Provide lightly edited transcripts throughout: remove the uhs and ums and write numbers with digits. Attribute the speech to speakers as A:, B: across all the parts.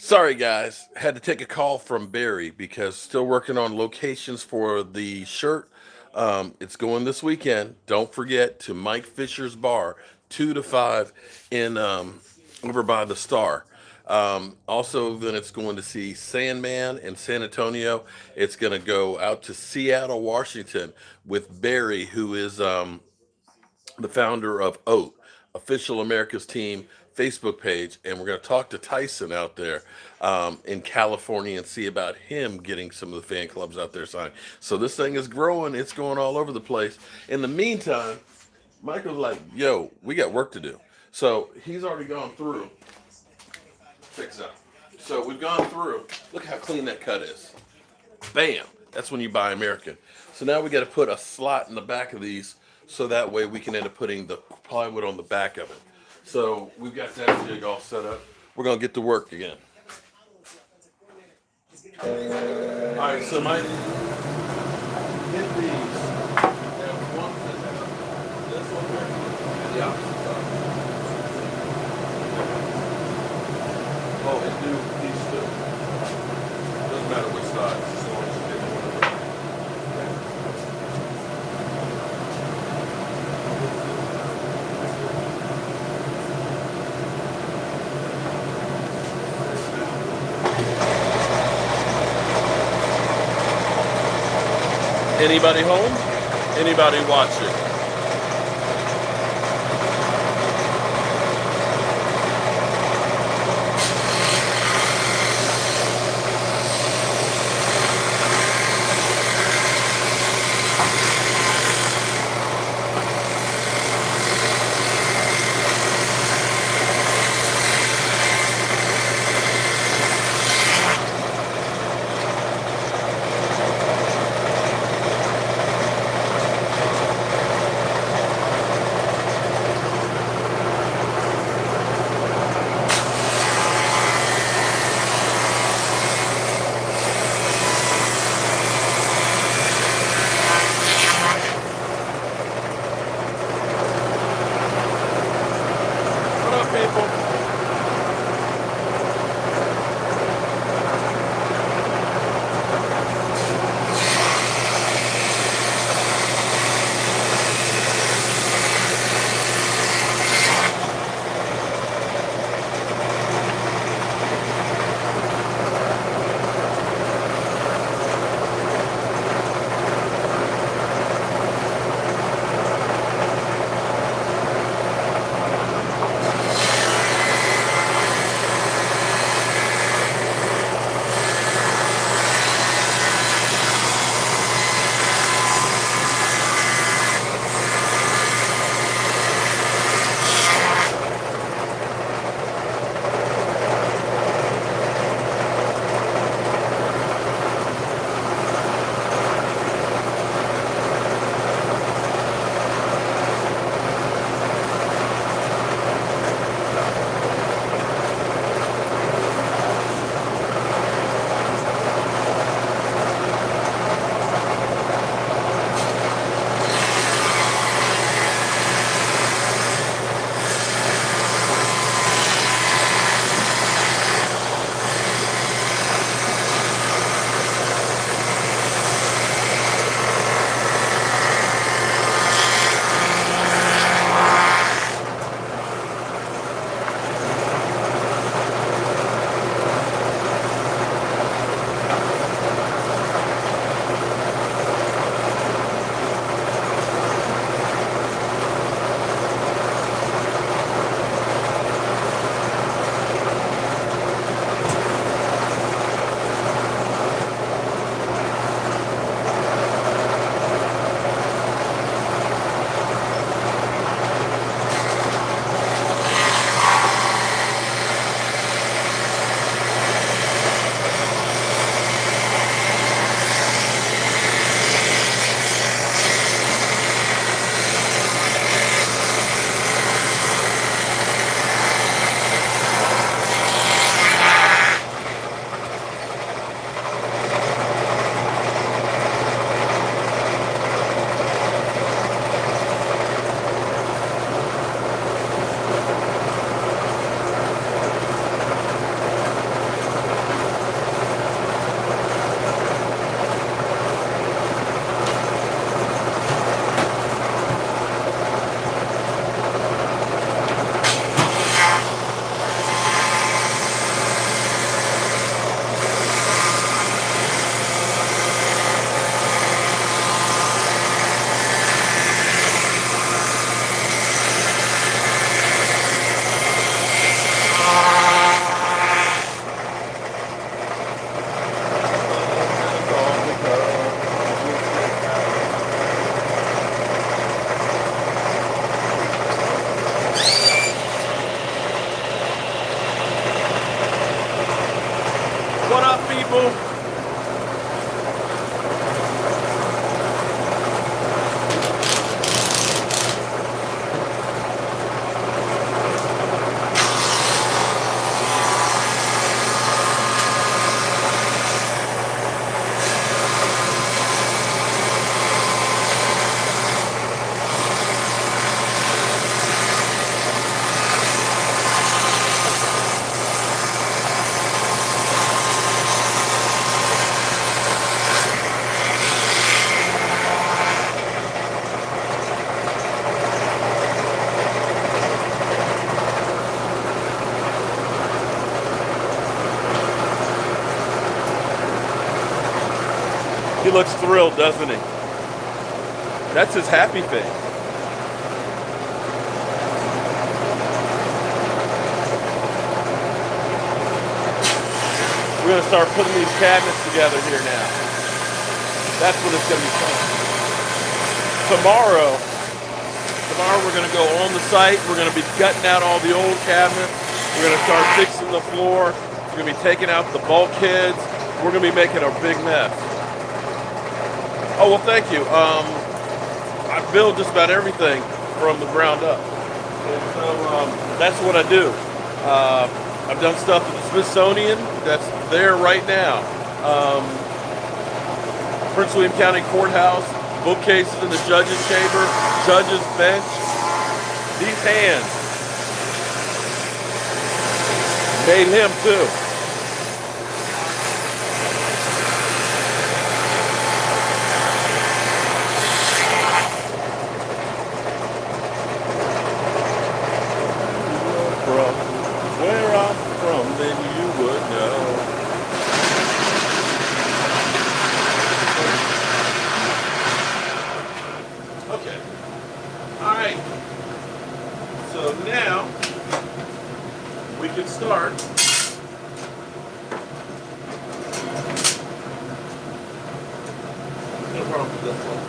A: Sorry, guys. Had to take a call from Barry because still working on locations for the shirt. It's going this weekend. Don't forget to Mike Fisher's Bar, 2 to 5 in over by the Star. Also, then it's going to see Sandman in San Antonio. It's going to go out to Seattle, Washington with Barry, who is the founder of OAT, Official America's Team Facebook page, and we're going to talk to Tyson out there in California and see about him getting some of the fan clubs out there signed. So this thing is growing; it's going all over the place. In the meantime, Michael's like, "Yo, we got work to do." So he's already gone through. Fix up. So we've gone through. Look how clean that cut is. Bam. That's when you buy American. So now we got to put a slot in the back of these so that way we can end up putting the plywood on the back of it. So we've got that jig all set up. We're going to get to work again. All right, so Mike, hit these. Have one this one here. Yeah. Oh, and do these two. Doesn't matter which side, as long as you get one of them. Anybody home? Anybody watching? people. He looks thrilled, doesn't he? That's his happy face. We're going to start putting these cabinets together here now. That's what it's going to be fun. Tomorrow we're going to go on the site. We're going to be gutting out all the old cabinets. We're going to start fixing the floor. We're going to be taking out the bulkheads. We're going to be making a big mess. Oh, well, thank you. I build just about everything from the ground up. And so that's what I do. I've done stuff at the Smithsonian that's there right now. Prince William County Courthouse, bookcases in the judge's chamber, judge's bench. These hands made him too. Where I'm from, then you would know. Okay. All right. So now we can start. No problem with this one.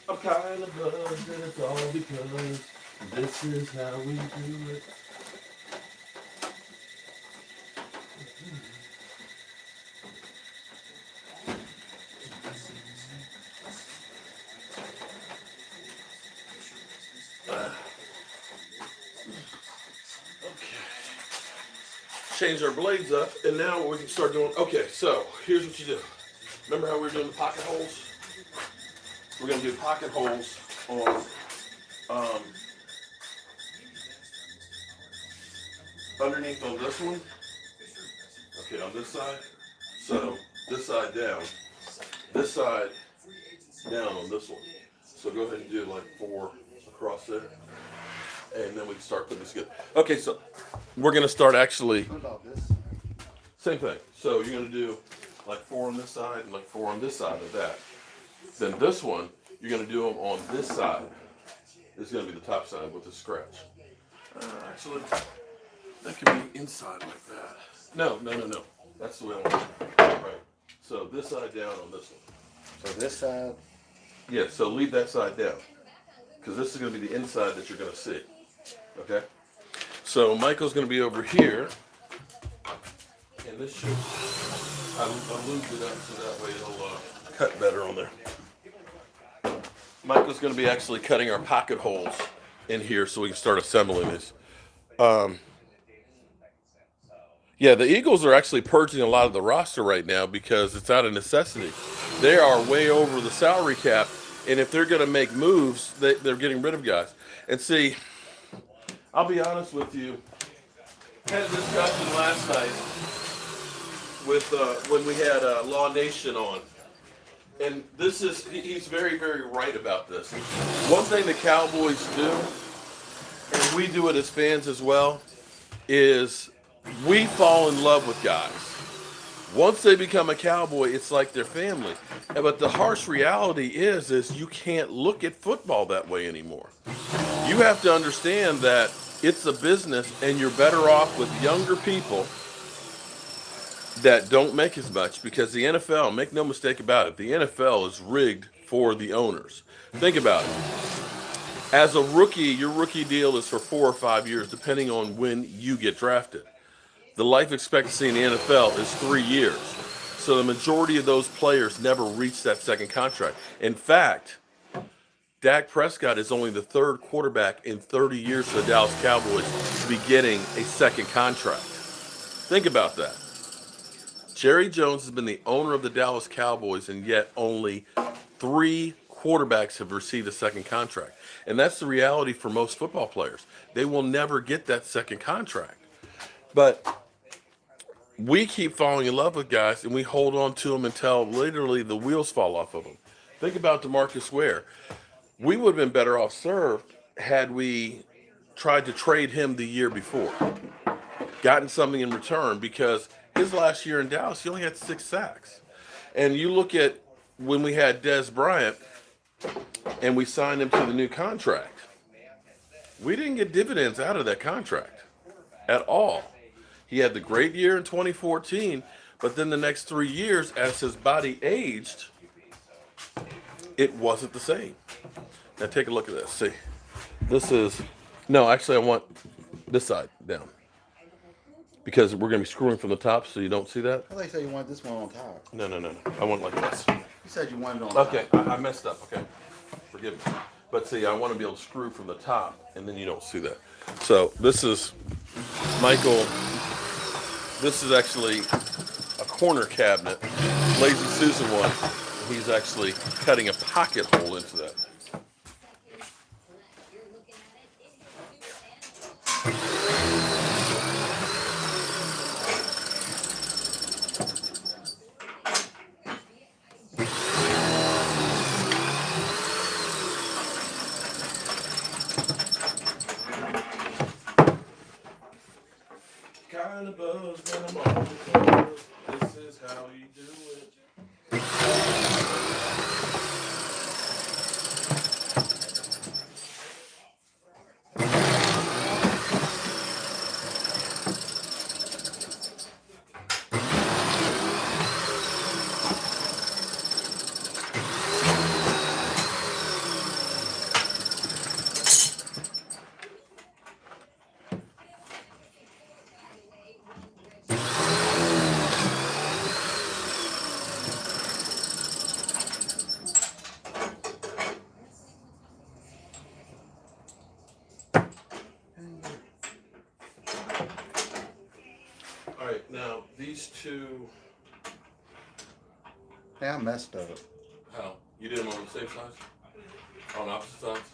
A: I'm kind of buzzed and it's all because this is how we do it. Change our blades up, and now we can start doing. Okay, so here's what you do. Remember how we were doing the pocket holes? We're going to do pocket holes on underneath on this one. Okay, on this side. So this side down. This side down on this one. So go ahead and do like 4 across there. And then we can start putting this together. Okay, so we're going to start actually. What about this? Same thing. So you're going to do like 4 on this side and like 4 on this side of that. Then this one, you're going to do them on this side. This is going to be the top side with the scratch. Actually, that could be inside like that. No. That's the way I want it. Right. So this side down on this one.
B: So this side?
A: Yeah, so leave that side down. Because this is going to be the inside that you're going to see. Okay? So Michael's going to be over here. And this should, I lubed it up so that way it'll cut better on there. Michael's going to be actually cutting our pocket holes in here so we can start assembling these. Yeah, the Eagles are actually purging a lot of the roster right now because it's out of necessity. They are way over the salary cap, and if they're going to make moves, they're getting rid of guys. And see, I'll be honest with you. I had a discussion last night with when we had Law Nation on. And he's very, very right about this. One thing the Cowboys do, and we do it as fans as well, is we fall in love with guys. Once they become a Cowboy, it's like their family. But the harsh reality is you can't look at football that way anymore. You have to understand that it's a business and you're better off with younger people that don't make as much because the NFL, make no mistake about it, the NFL is rigged for the owners. Think about it. As a rookie, your rookie deal is for 4 or 5 years, depending on when you get drafted. The life expectancy in the NFL is 3 years. So the majority of those players never reach that second contract. In fact, Dak Prescott is only the third quarterback in 30 years for the Dallas Cowboys to be getting a second contract. Think about that. Jerry Jones has been the owner of the Dallas Cowboys, and yet only three quarterbacks have received a second contract. And that's the reality for most football players. They will never get that second contract. But we keep falling in love with guys, and we hold on to them until literally the wheels fall off of them. Think about DeMarcus Ware. We would have been better off served had we tried to trade him the year before, gotten something in return, because his last year in Dallas, he only had 6 sacks. And you look at when we had Dez Bryant and we signed him to the new contract, we didn't get dividends out of that contract at all. He had the great year in 2014, but then the next 3 years, as his body aged, it wasn't the same. Now take a look at this. See, this is, no, actually I want this side down because we're going to be screwing from the top so you don't see that.
B: I thought you said you wanted this one on top.
A: No. I want it like this.
B: You said you wanted it on top.
A: Okay, I messed up. Okay, forgive me. But see, I want to be able to screw from the top, and then you don't see that. So this is Michael. This is actually a corner cabinet, Lazy Susan one. He's actually cutting a pocket hole into that. Kind of buzz when I'm on the floor. This is how you do it. All right, now these two.
B: Hey, I messed up.
A: How? You did them on the same size? On opposite sides?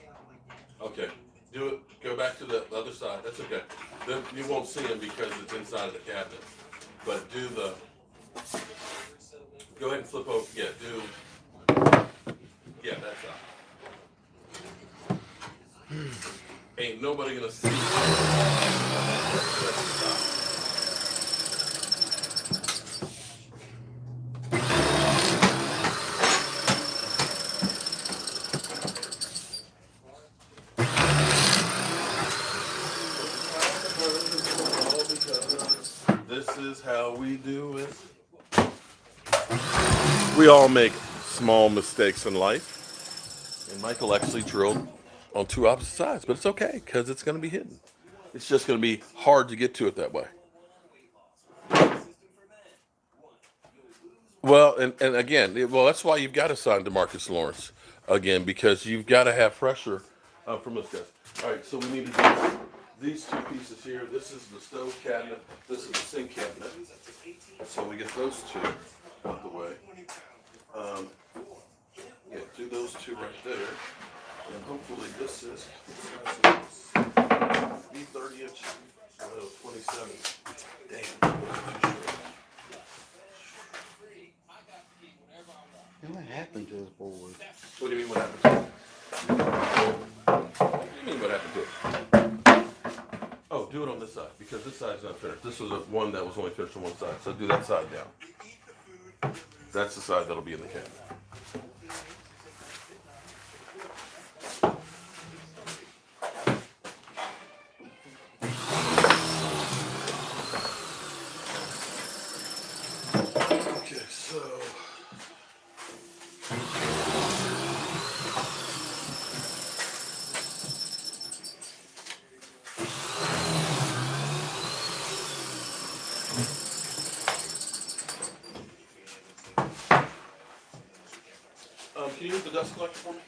A: Okay. Do it. Go back to the other side. That's okay. Then you won't see them because it's inside of the cabinet. But do the. Go ahead and flip over. Yeah, do. Yeah, that side. Ain't nobody gonna see. This is how we do it. We all make small mistakes in life. And Michael actually drilled on two opposite sides, but it's okay because it's going to be hidden. It's just going to be hard to get to it that way. Well, and again, that's why you've got to sign DeMarcus Lawrence again, because you've got to have pressure from those guys. All right, so we need to do these two pieces here. This is the stove cabinet. This is the sink cabinet. So we get those two out the way. Yeah, do those two right there. And hopefully this is 30 inch, 27. Damn.
B: What happened to this board?
A: What do you mean what happened to it? What do you mean what happened to it? Oh, do it on this side, because this side's not finished. This was one that was only finished on one side, so do that side down. That's the side that'll be in the cabinet. So. Can you use the dust collector for me?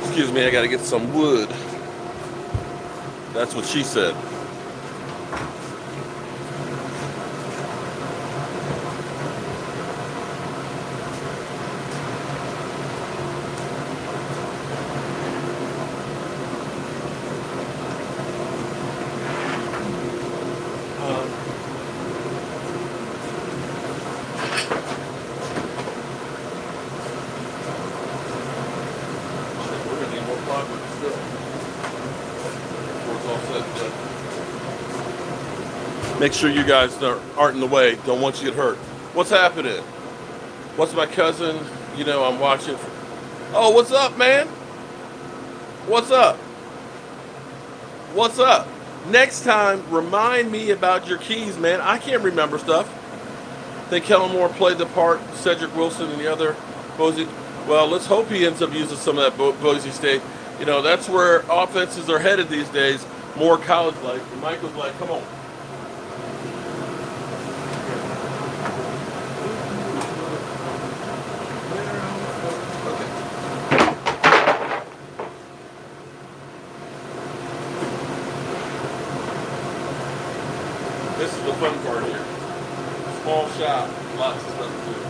A: Excuse me, I gotta get some wood. That's what she said. We're gonna need more plywood still. Before it's all said and done. Make sure you guys aren't in the way. Don't want you to get hurt. What's happening? What's my cousin? You know, I'm watching. Oh, what's up, man? What's up? What's up? Next time, remind me about your keys, man. I can't remember stuff. I think Kellen Moore played the part, Cedric Wilson and the other Boise. Well, let's hope he ends up using some of that Boise State. You know, that's where offenses are headed these days, more college-like. And Mike was like, come on. This is the fun part here. Small shop, lots of stuff to do.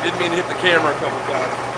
A: didn't mean to hit the camera a couple times.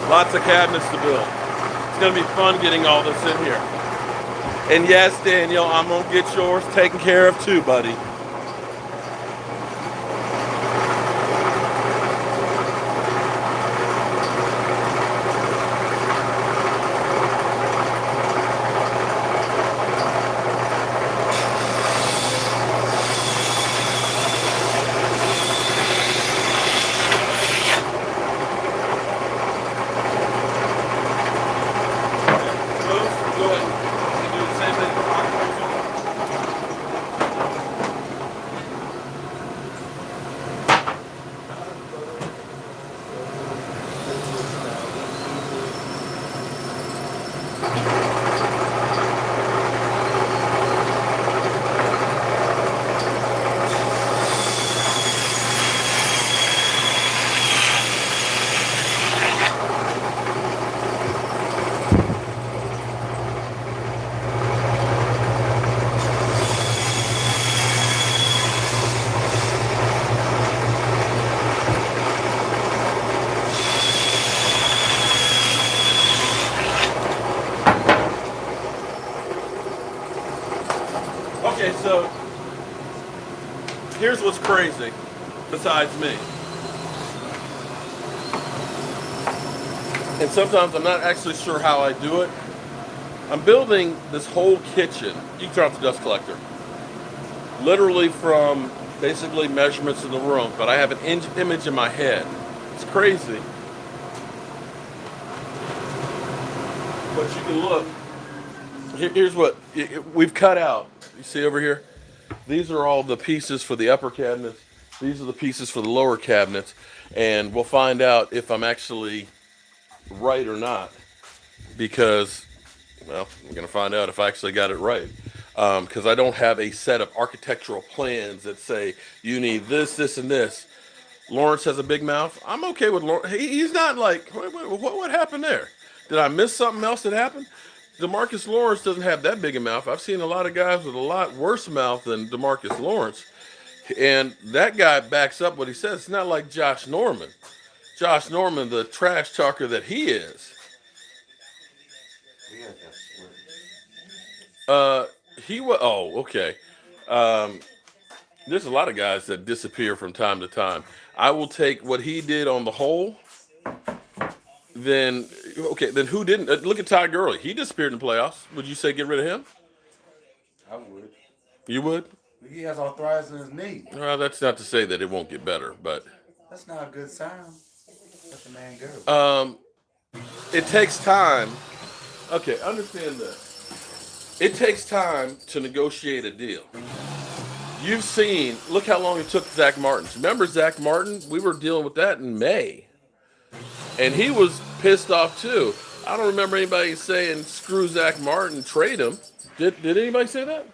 A: Lots of cabinets to build. It's going to be fun getting all this in here. And yes, Daniel, I'm going to get yours taken care of too, buddy. Okay, so here's what's crazy, besides me. And sometimes I'm not actually sure how I do it. I'm building this whole kitchen. You can turn off the dust collector. Literally from basically measurements in the room, but I have an image in my head. It's crazy. But you can look. Here's what we've cut out. You see over here? These are all the pieces for the upper cabinets. These are the pieces for the lower cabinets. And we'll find out if I'm actually right or not. Because, well, we're going to find out if I actually got it right. Because I don't have a set of architectural plans that say, you need this, this, and this. Lawrence has a big mouth. I'm okay with Lawrence. He's not like, what happened there? Did I miss something else that happened? DeMarcus Lawrence doesn't have that big a mouth. I've seen a lot of guys with a lot worse mouth than DeMarcus Lawrence. And that guy backs up what he says. It's not like Josh Norman. Josh Norman, the trash talker that he is. He was, oh, okay. There's a lot of guys that disappear from time to time. I will take what he did on the whole. Then who didn't? Look at Todd Gurley. He disappeared in the playoffs. Would you say get rid of him?
B: I would.
A: You would?
B: He has arthritis in his knee.
A: Well, that's not to say that it won't get better, but
B: That's not a good sign. Let the man go.
A: It takes time. Okay, understand this. It takes time to negotiate a deal. You've seen, look how long it took Zach Martin. Remember Zach Martin? We were dealing with that in May. And he was pissed off too. I don't remember anybody saying, screw Zach Martin, trade him. Did anybody say that?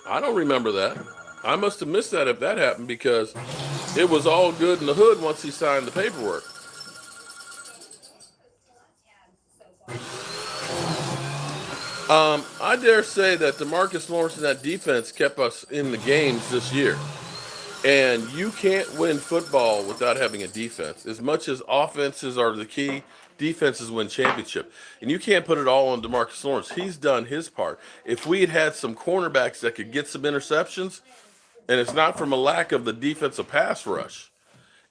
A: I don't remember that. I must have missed that if that happened, because it was all good in the hood once he signed the paperwork. I dare say that DeMarcus Lawrence and that defense kept us in the games this year. And you can't win football without having a defense. As much as offenses are the key, defenses win championship. And you can't put it all on DeMarcus Lawrence. He's done his part. If we had had some cornerbacks that could get some interceptions, and it's not from a lack of the defensive pass rush,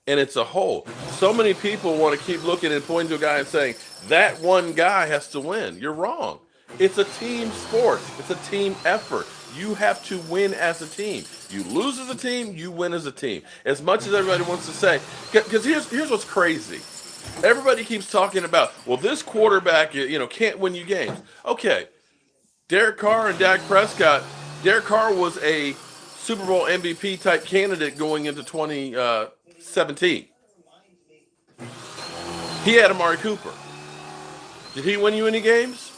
A: and it's a hole. So many people want to keep looking and pointing to a guy and saying, that one guy has to win. You're wrong. It's a team sport. It's a team effort. You have to win as a team. You lose as a team, you win as a team. As much as everybody wants to say, because here's what's crazy. Everybody keeps talking about, well, this quarterback, can't win you games. Okay, Derek Carr and Dak Prescott. Derek Carr was a Super Bowl MVP type candidate going into 2017. He had Amari Cooper. Did he win you any games?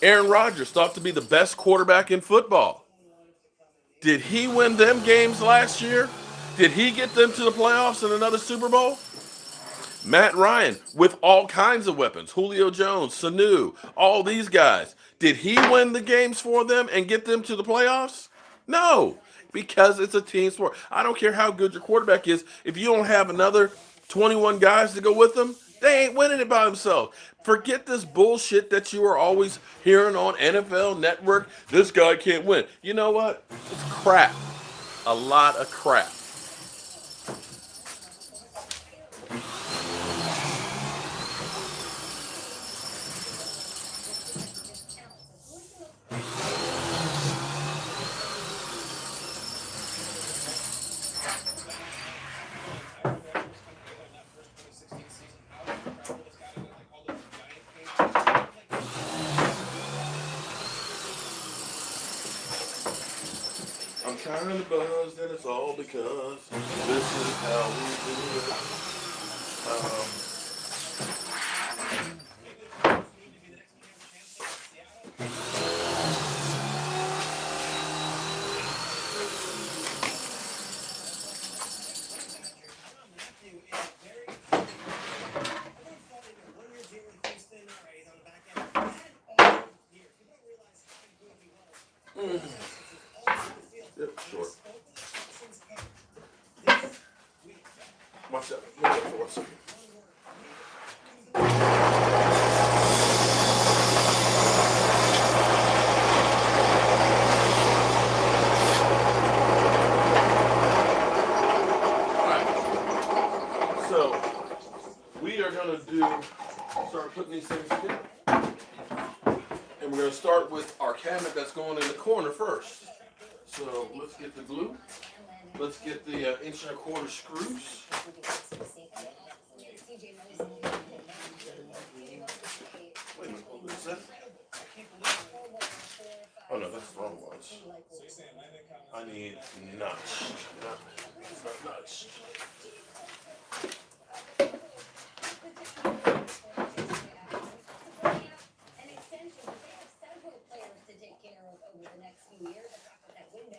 A: Aaron Rodgers, thought to be the best quarterback in football. Did he win them games last year? Did he get them to the playoffs in another Super Bowl? Matt Ryan, with all kinds of weapons, Julio Jones, Sanu, all these guys. Did he win the games for them and get them to the playoffs? No, because it's a team sport. I don't care how good your quarterback is. If you don't have another 21 guys to go with them, they ain't winning it by themselves. Forget this bullshit that you are always hearing on NFL Network. This guy can't win. You know what? It's crap. A lot of crap. I'm kind of buzzed and it's all because this is how we do it. Yep, sure. Watch that. Watch that for 1 second. Alright. So, we are going to start putting these things together. And we're going to start with our cabinet that's going in the corner first. So let's get the glue. Let's get the 1.25" screws. Wait a minute, what is that? Oh no, that's the wrong ones. I need nuts. Not nuts.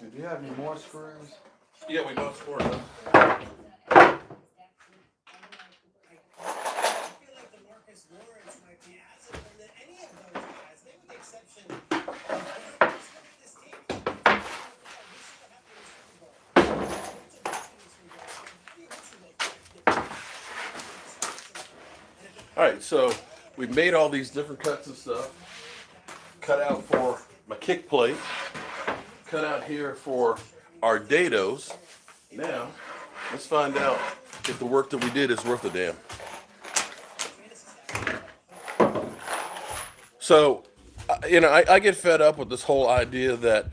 B: Do you have any more screws?
A: Yeah, we bought 4 of them. All right, so we've made all these different cuts of stuff. Cut out for my kick plate. Cut out here for our dados. Now, let's find out if the work that we did is worth a damn. So, I get fed up with this whole idea that,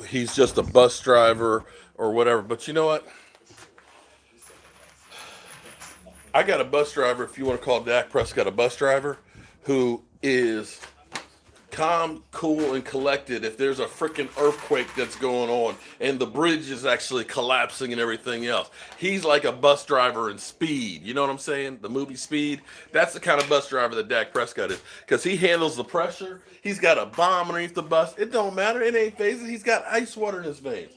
A: he's just a bus driver or whatever. But you know what? I got a bus driver, if you want to call Dak Prescott a bus driver, who is calm, cool, and collected if there's a freaking earthquake that's going on and the bridge is actually collapsing and everything else. He's like a bus driver in Speed. You know what I'm saying? The movie Speed. That's the kind of bus driver that Dak Prescott is, because he handles the pressure. He's got a bomb underneath the bus. It don't matter. It ain't phasing. He's got ice water in his veins.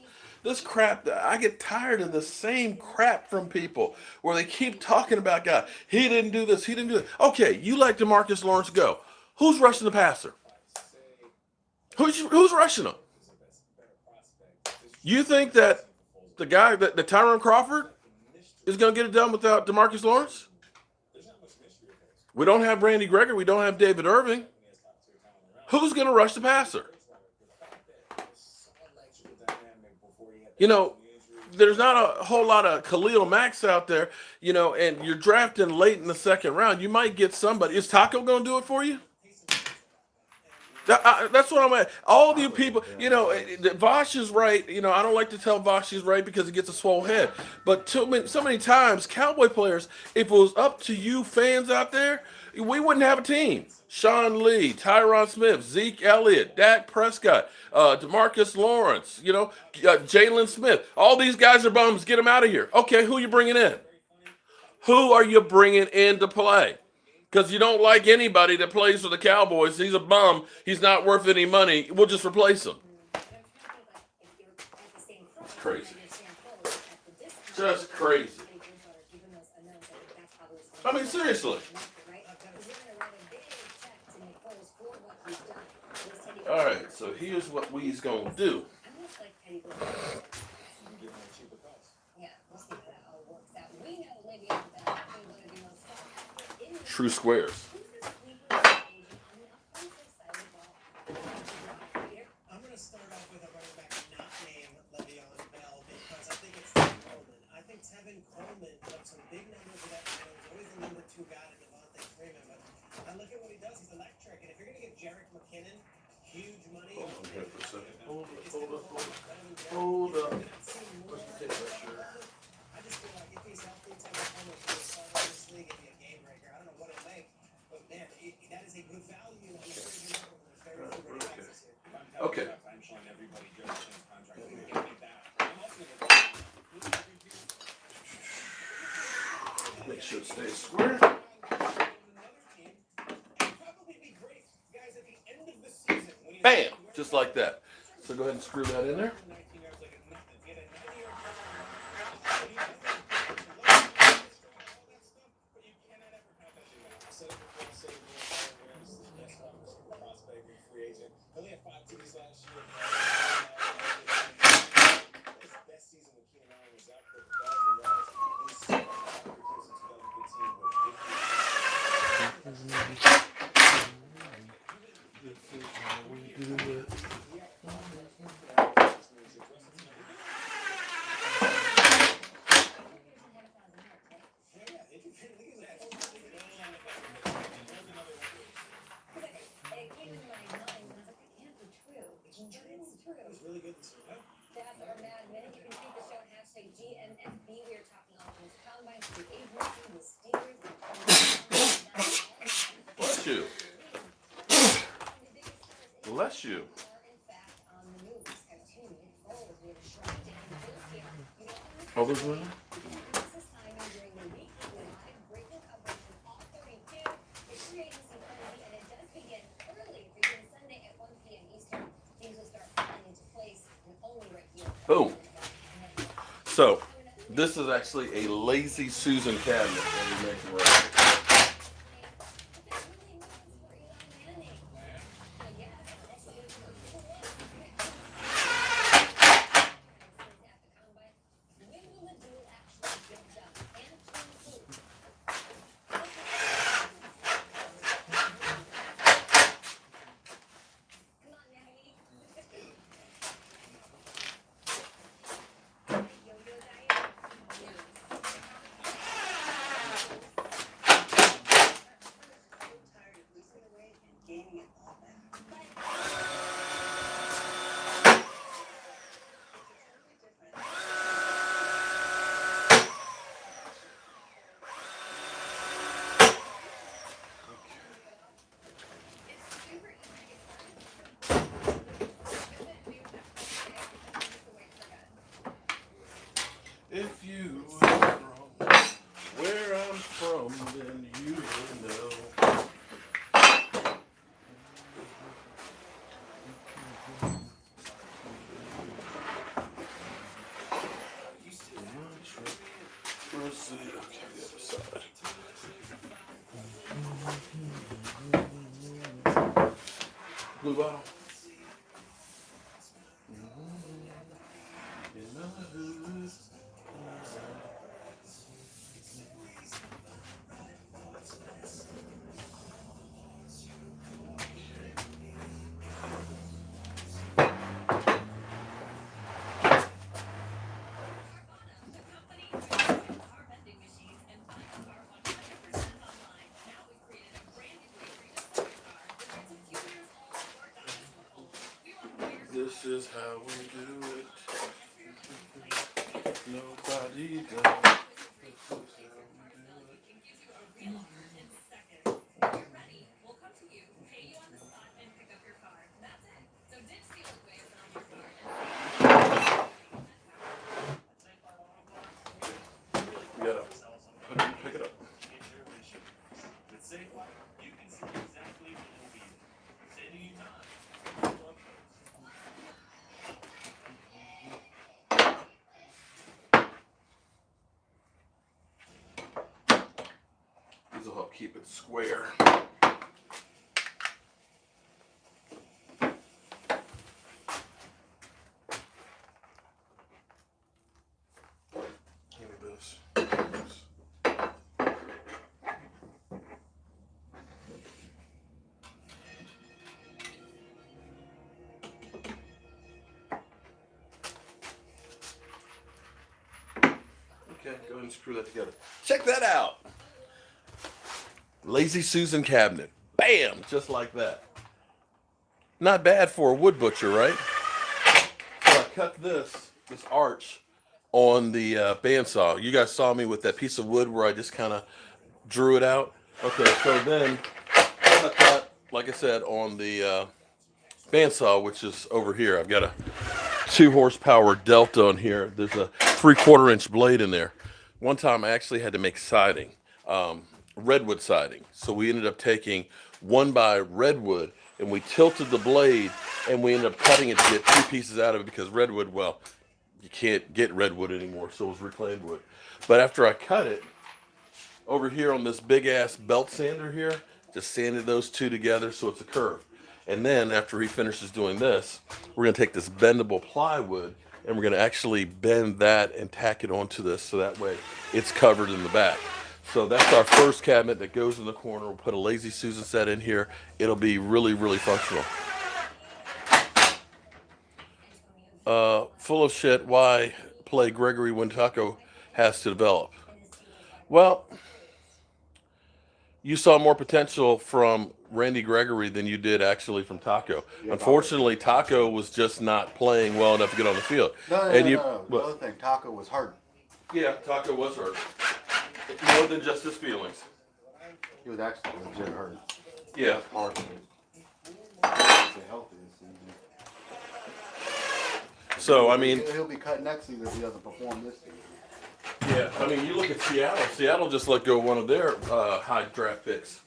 A: This crap, I get tired of the same crap from people where they keep talking about God. He didn't do this. He didn't do that. Okay, you let DeMarcus Lawrence go. Who's rushing the passer? Who's rushing him? You think that the guy, that the Tyron Crawford, is going to get it done without DeMarcus Lawrence? We don't have Randy Gregory. We don't have David Irving. Who's going to rush the passer? There's not a whole lot of Khalil Max out there, and you're drafting late in the second round. You might get somebody. Is Taco going to do it for you? That's what I'm at. All of you people, Vosh is right. I don't like to tell Vosh he's right because he gets a swole head. But so many times, Cowboy players, if it was up to you fans out there, we wouldn't have a team. Sean Lee, Tyron Smith, Zeke Elliott, Dak Prescott, Demarcus Lawrence, Jalen Smith. All these guys are bums. Get them out of here. Okay, who you bringing in? Who are you bringing in to play? Because you don't like anybody that plays for the Cowboys. He's a bum. He's not worth any money. We'll just replace him. It's crazy. Just crazy. I mean, seriously. All right, so here's what we's going to do. True squares. Hold up. Where's the tape measure? I just feel like if he's healthy, Tevin Coleman should start on this league and be a game breaker. I don't know what it'll make, but man, that is a good value. Okay. I'm showing everybody Jefferson's contract. Make sure it stays square. Bam! Just like that. So go ahead and screw that in there. Bless you. Bless you. Others winner? Boom. So, this is actually a Lazy Susan cabinet that we're making right here. If you were from where I'm from, then you will know. Let's see. Okay, the other side. Blue bottle. This is how we do it. Nobody does. This is how we do it. You gotta pick it up. These will help keep it square. Give me this. Okay, go ahead and screw that together. Check that out. Lazy Susan cabinet. Bam! Just like that. Not bad for a wood butcher, right? So I cut this arch on the bandsaw. You guys saw me with that piece of wood where I just kind of drew it out. Okay, so then I cut that, like I said, on the bandsaw, which is over here. I've got a 2 horsepower Delta on here. There's a 3/4 inch blade in there. One time I actually had to make siding, redwood siding. So we ended up taking 1x redwood and we tilted the blade and we ended up cutting it to get 2 pieces out of it because redwood, well, you can't get redwood anymore, so it was reclaimed wood. But after I cut it, over here on this big ass belt sander here, just sanded those 2 together so it's a curve. And then after he finishes doing this, we're gonna take this bendable plywood and we're gonna actually bend that and tack it onto this so that way it's covered in the back. So that's our first cabinet that goes in the corner. We'll put a Lazy Susan set in here. It'll be really, really functional. Full of shit, why play Gregory when Taco has to develop? Well, you saw more potential from Randy Gregory than you did actually from Taco.
C: Yeah,
A: Unfortunately, Taco was just not playing well enough to get on the field.
C: No. The other thing, Taco was hurt.
A: Yeah, Taco was hurt. More than just his feelings.
C: He was actually legit hurt.
A: Yeah.
C: That's part of it. He's healthy this season.
A: So, I mean,
C: He'll be cut next season if he doesn't perform this season.
A: yeah, I mean, you look at Seattle. Seattle just let go of one of their high draft picks.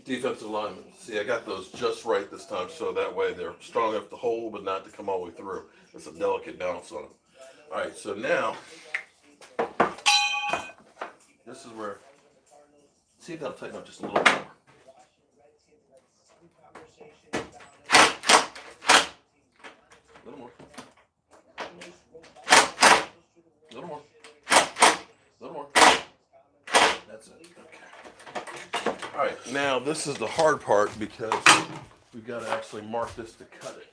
A: Defensive linemen. See, I got those just right this time, so that way they're strong enough to hold, but not to come all the way through. It's a delicate balance on them. All right, so now, this is where, see if that'll tighten up just a little more. A little more. A little more. A little more. That's it. Okay. All right. Now this is the hard part because we've got to actually mark this to cut it.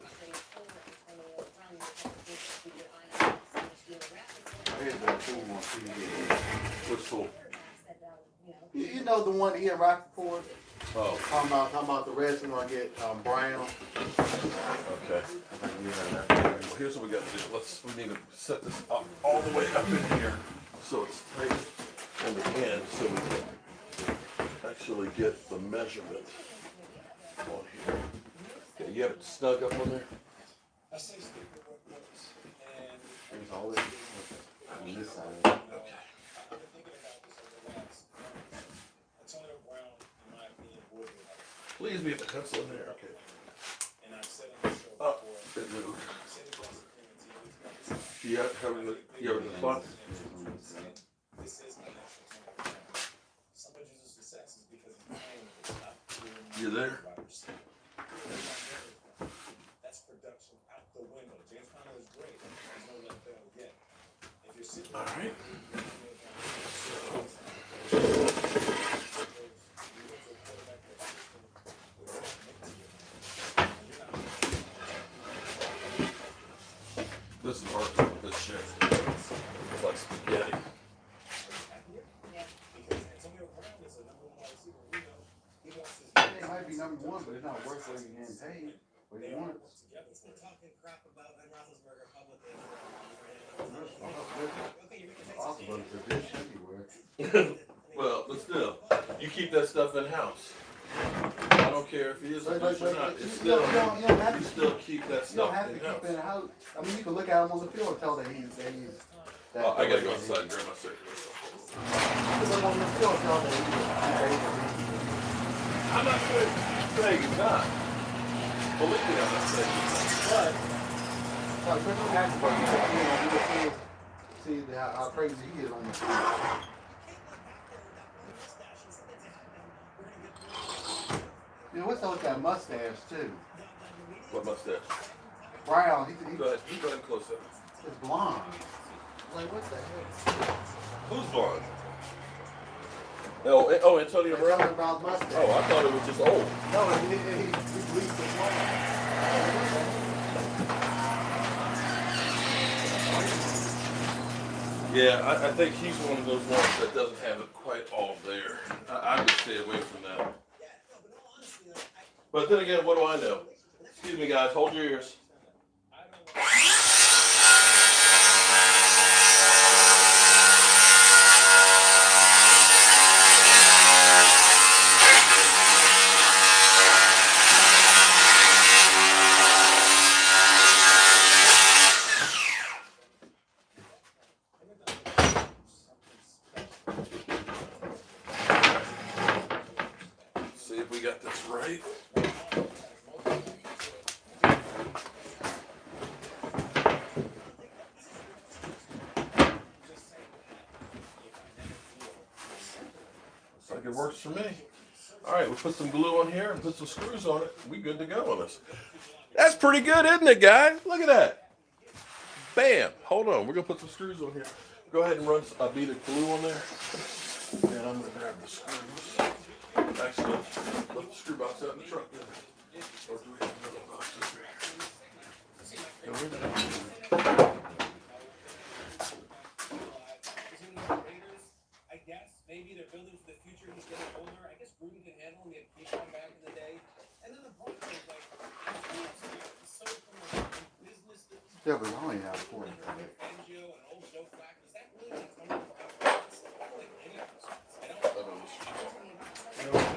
A: Which tool?
C: You know the one Ian Rappaport?
A: Oh.
C: Talking about the Reds are gonna get Brown.
A: Okay. Well, here's what we got to do. We need to set this up all the way up in here so it's tight on the end so we can actually get the measurement on here. Okay, you have it snug up on there?
C: It's always on this side.
A: Okay. Please be a pencil in there. Okay. Oh, it moved. Do you have the spot? You there? All right. This is hard to with this shit. It's like spaghetti.
C: It might be number one, but it's not worth what you're getting paid. what he wants. Possible to dish anywhere.
A: Well, but still, you keep that stuff in house. I don't care if he is a douche or not. It's still, you still keep that
C: You don't
A: stuff
C: have to
A: in
C: keep
A: house.
C: it in the house. I mean, you can look at him on the field and tell that he's that.
A: Oh, I gotta go outside and grab my cigarette.
C: You can look on the field and tell that he's.
A: I'm not saying he's not. Believe me, I'm not saying he's not.
C: But especially after you can see how crazy he is on the field. You know, what's up with that mustache too?
A: What mustache?
C: Brown.
A: Go ahead. You go ahead and close up.
C: He's blonde. Like what the heck?
A: Who's blonde? Oh, Antonio
C: They're talking
A: Brown?
C: about mustache.
A: Oh, I thought it was just old.
C: No, he bleached his blonde.
A: Yeah, I think he's one of those ones that doesn't have it quite all there. I would stay away from that. But then again, what do I know? Excuse me, guys. Hold your ears. See if we got this right. Looks like it works for me. All right, we'll put some glue on here and put some screws on it. We good to go on this. That's pretty good, isn't it, guys? Look at that. Bam. Hold on. We're going to put some screws on here. Go ahead and run a bead of glue on there. And I'm going to grab the screws. Actually, let the screw box out in the truck. Or do we have another box over here? Go in there.
D: I guess maybe they're building for the future. He's getting older. I guess Gruden can handle him. He had Keyshawn back in the day. And then the Broncos, like, so from a business that
C: Yeah, but I only have 40.
D: Fangio and old Joe Flacco, is that really like 24 hours? I don't like any of those guys. I don't.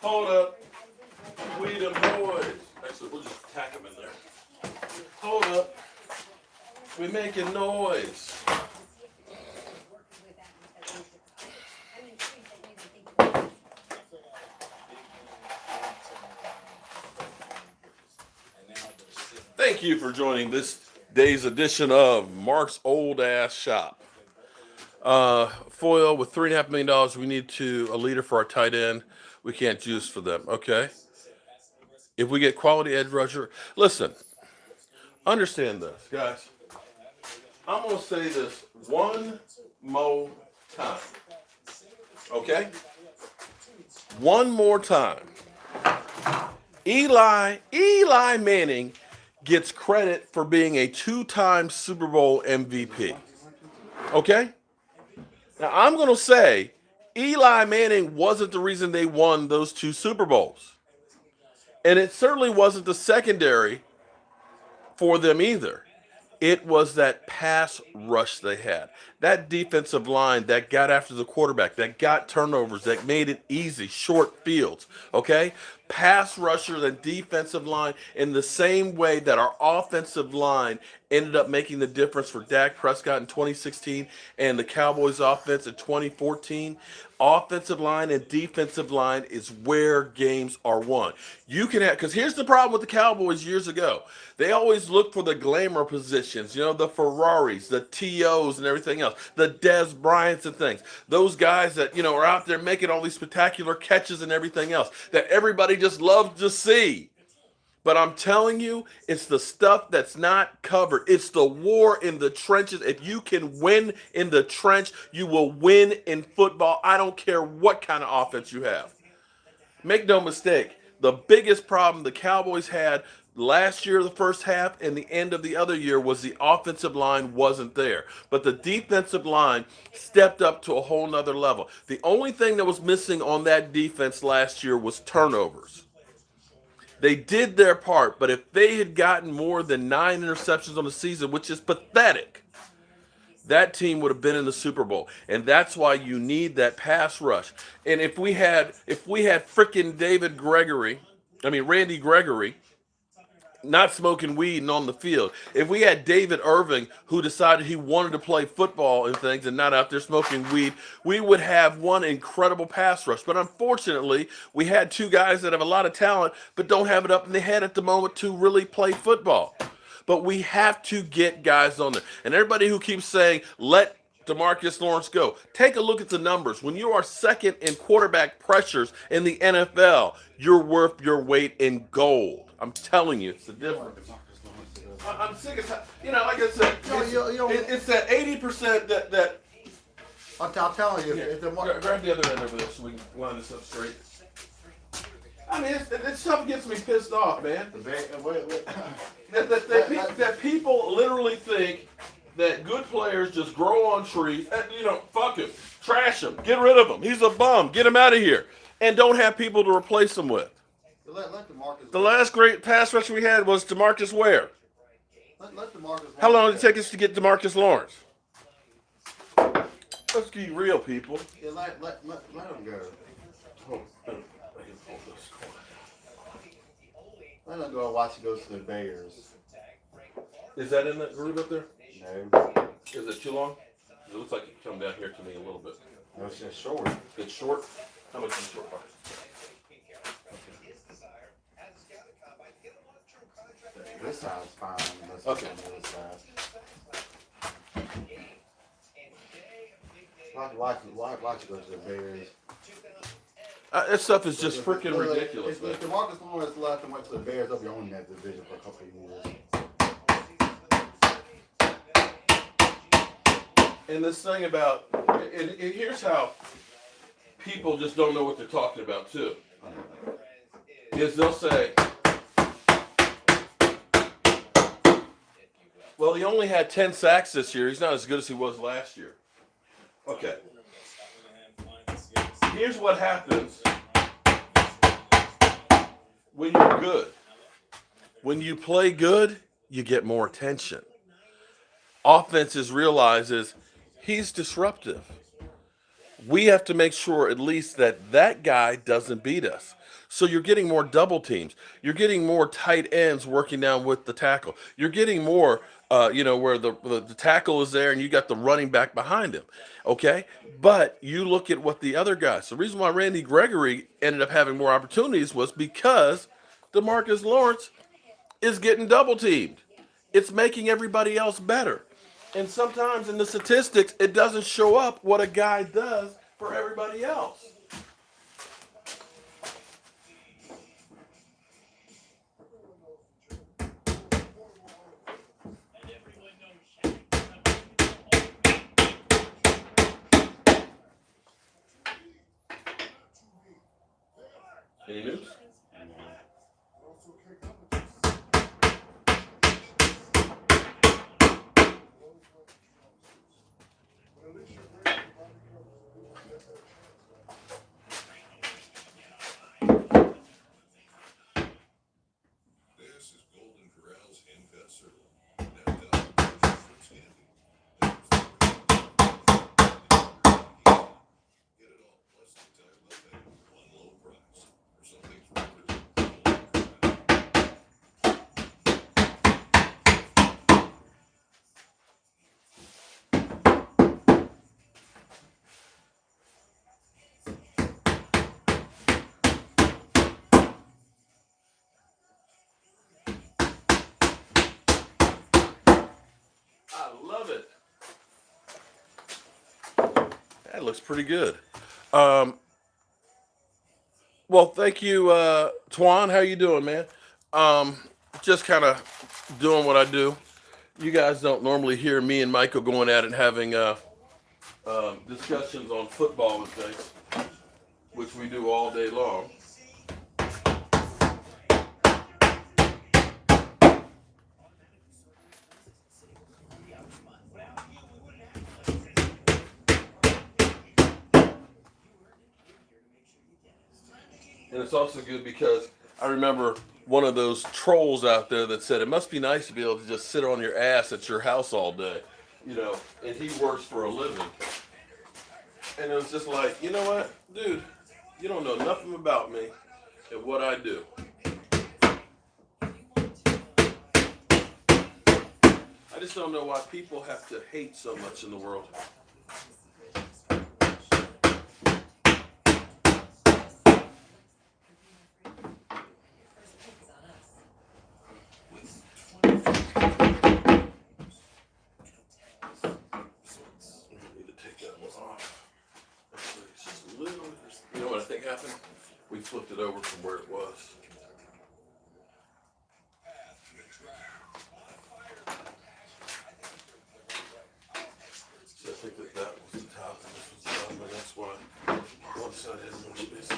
A: Hold up. We the boys. Actually, we'll just tack them in there. Hold up. We making noise. Thank you for joining this day's edition of Mark's Old Ass Shop. Foil with $3.5 million. We need a leader for our tight end. We can't juice for them. Okay. If we get quality edge rusher, listen. Understand this, guys. I'm gonna say this one more time. Okay. One more time. Eli Manning gets credit for being a two-time Super Bowl MVP. Okay? Now, I'm going to say Eli Manning wasn't the reason they won those two Super Bowls. And it certainly wasn't the secondary for them either. It was that pass rush they had. That defensive line that got after the quarterback, that got turnovers, that made it easy, short fields, okay? Pass rushers and defensive line in the same way that our offensive line ended up making the difference for Dak Prescott in 2016 and the Cowboys offense in 2014. Offensive line and defensive line is where games are won. You can have, because here's the problem with the Cowboys years ago. They always look for the glamour positions, you know, the Ferraris, the TOs and everything else, the Des Bryants and things. Those guys that, you know, are out there making all these spectacular catches and everything else that everybody just loves to see. But I'm telling you, it's the stuff that's not covered. It's the war in the trenches. If you can win in the trench, you will win in football. I don't care what kind of offense you have. Make no mistake, the biggest problem the Cowboys had last year, the first half, and the end of the other year was the offensive line wasn't there. But the defensive line stepped up to a whole nother level. The only thing that was missing on that defense last year was turnovers. They did their part, but if they had gotten more than 9 interceptions on the season, which is pathetic, that team would have been in the Super Bowl. And that's why you need that pass rush. And if we had freaking Randy Gregory, not smoking weed and on the field. If we had David Irving, who decided he wanted to play football and things and not out there smoking weed, we would have one incredible pass rush. But unfortunately, we had two guys that have a lot of talent but don't have it up in the head at the moment to really play football. But we have to get guys on there. And everybody who keeps saying, let DeMarcus Lawrence go. Take a look at the numbers. When you are second in quarterback pressures in the NFL, you're worth your weight in gold. I'm telling you, it's the difference. I'm sick of like I said, it's that 80% that
C: I'm telling you,
A: here,
C: if the
A: grab the other end over there so we can line this up straight. I mean, this stuff gets me pissed off, man. That people literally think that good players just grow on trees. Fuck him, trash him, get rid of him. He's a bum. Get him out of here, and don't have people to replace him with.
C: let
A: The last great pass rush we had was DeMarcus Ware.
C: let DeMarcus.
A: How long did it take us to get DeMarcus Lawrence? Let's be real, people.
C: Yeah, let him go. Let him go and watch him go to the Bears.
A: Is that in that groove up there?
C: No,
A: Is it too long? It looks like it come down here to me a little bit.
C: no, it's just short.
A: It's short. How much is the short part?
C: This side's fine.
A: Okay.
C: This side. Watch go to the Bears.
A: That stuff is just freaking ridiculous, man.
C: If DeMarcus Lawrence left and went to the Bears, they'll be owning that division for a couple of years.
A: And this thing about, and here's how people just don't know what they're talking about too. Is they'll say, well, he only had 10 sacks this year. He's not as good as he was last year. Okay. Here's what happens when you're good. When you play good, you get more attention. Offenses realizes he's disruptive. We have to make sure at least that guy doesn't beat us. So you're getting more double teams. You're getting more tight ends working down with the tackle. You're getting more, where the tackle is there and you got the running back behind him. Okay? But you look at what the other guys. The reason why Randy Gregory ended up having more opportunities was because DeMarcus Lawrence is getting double teamed. It's making everybody else better. And sometimes in the statistics, it doesn't show up what a guy does for everybody else. Any news? Love it. That looks pretty good. Well, thank you, Twan. How you doing, man? Just kind of doing what I do. You guys don't normally hear me and Michael going at it and having discussions on football and things, which we do all day long. And it's also good because I remember one of those trolls out there that said it must be nice to be able to just sit on your ass at your house all day, you know, and he works for a living. And it was just like, you know what, dude, you don't know nothing about me and what I do. I just don't know why people have to hate so much in the world. You know what I think happened? We flipped it over from where it was. So I think that was the top and this was the bottom, and that's why one side has more space.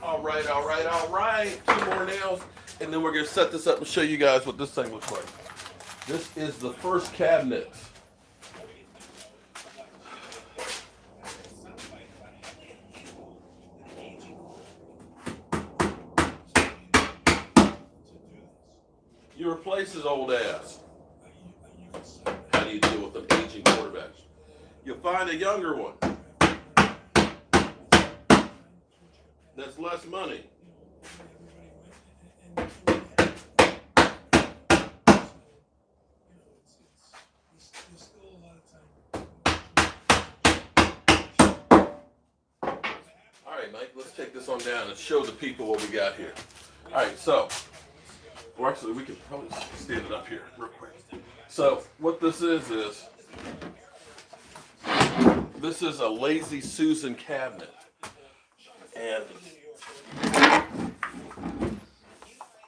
A: All right. 2 more nails, and then we're gonna set this up and show you guys what this thing looks like. This is the first cabinet. You replace his old ass. How do you deal with an aging quarterback? You find a younger one that's less money. All right, Mike, let's take this on down and show the people what we got here. All right, so, or actually, we can probably stand it up here real quick. So, what this is this is a Lazy Susan cabinet. And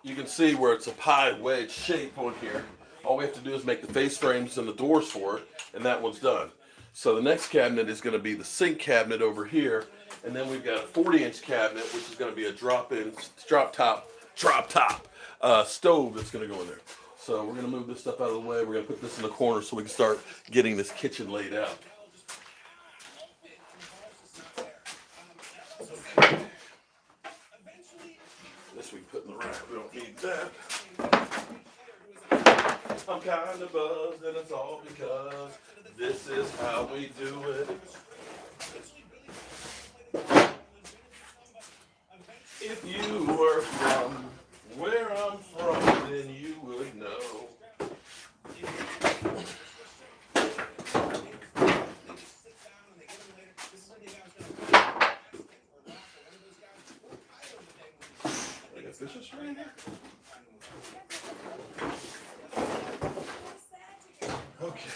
A: you can see where it's a pie wedge shape on here. All we have to do is make the face frames and the doors for it, and that one's done. So the next cabinet is going to be the sink cabinet over here, and then we've got a 40-inch cabinet, which is going to be a drop top stove that's going to go in there. So we're going to move this stuff out of the way. We're going to put this in the corner so we can start getting this kitchen laid out. This we put in the rack. We don't need that. I'm kind of buzzed, and it's all because this is how we do it. If you were from where I'm from, then you would know. Fishes right here? Okay.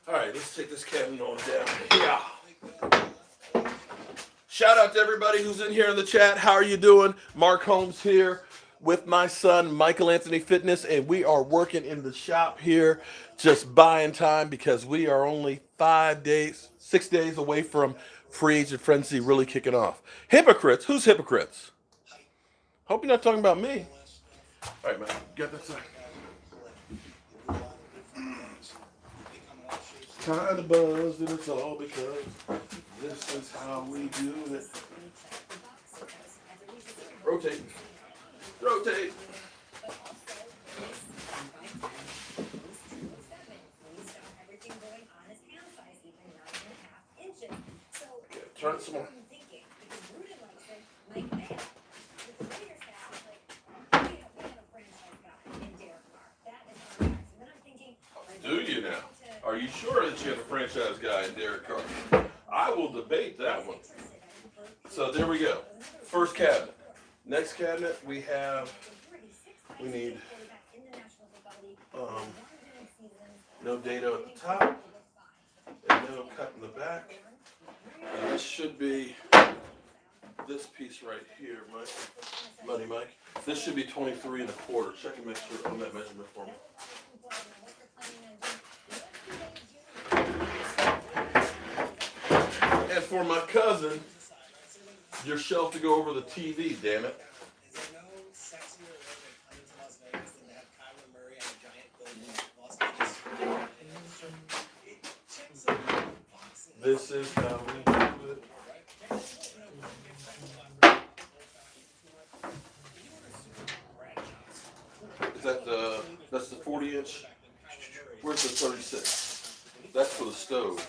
A: All right, let's take this cabinet on down. Yeah. Shout out to everybody who's in here in the chat. How are you doing? Mark Holmes here with my son, Michael Anthony Fitness, and we are working in the shop here, just buying time because we are only 6 days away from free agent frenzy really kicking off. Hypocrites? Who's hypocrites? Hope you're not talking about me. All right, man, get that side. Kind of buzzed, and it's all because this is how we do it. Rotate. Rotate. Turn it some more. you have a franchise guy in Derek Carr. I will debate that one. So there we go. First cabinet. Next cabinet we need no data at the top and no cut in the back. And this should be this piece right here, Mike. Money Mike. This should be 23 1/4. Check and make sure on that measurement for me. And for my cousin, your shelf to go over the TV, damn it.
D: Is there no sexier way to come into Las Vegas than to have Kyler Murray on a giant building in Las Vegas? It checks all the boxes.
A: This is how we do it. Is that that's the 40-inch? Where's the 36? That's for the stove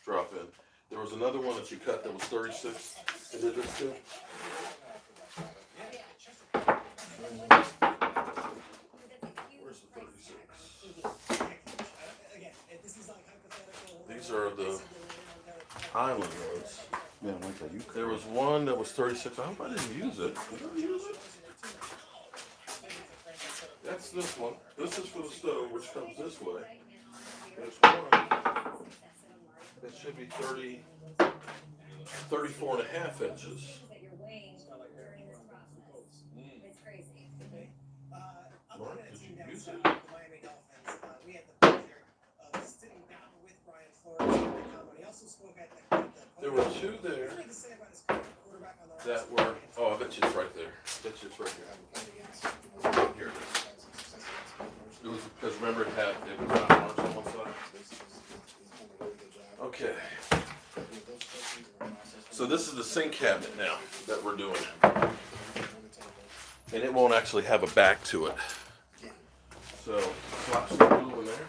A: drop in. There was another one that you cut that was 36. Is it this too? Where's the 36? These are the Highland ones.
C: Yeah, like that. You
A: There was one that was 36. I hope I didn't use it. Did I use it? That's this one. This is for the stove, which comes this way. There's one that should be 34 1/2 inches. Mark, did you use it?
D: We had the pleasure of sitting down with Brian Flores. He also spoke at the
A: There were two there that were. Oh, I bet you it's right there. I bet you it's right here. Here it is. It was because remember it was not orange on one side. Okay. So this is the sink cabinet now that we're doing. And it won't actually have a back to it. So slap some glue in there.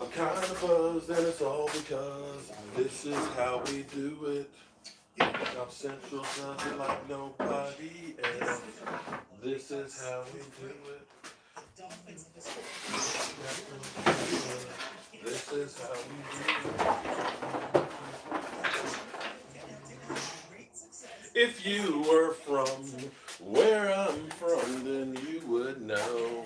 A: I'm kind of buzzed and it's all because this is how we do it. South Central does it like nobody else. This is how we do it. This is how we do it. If you were from where I'm from, then you would know.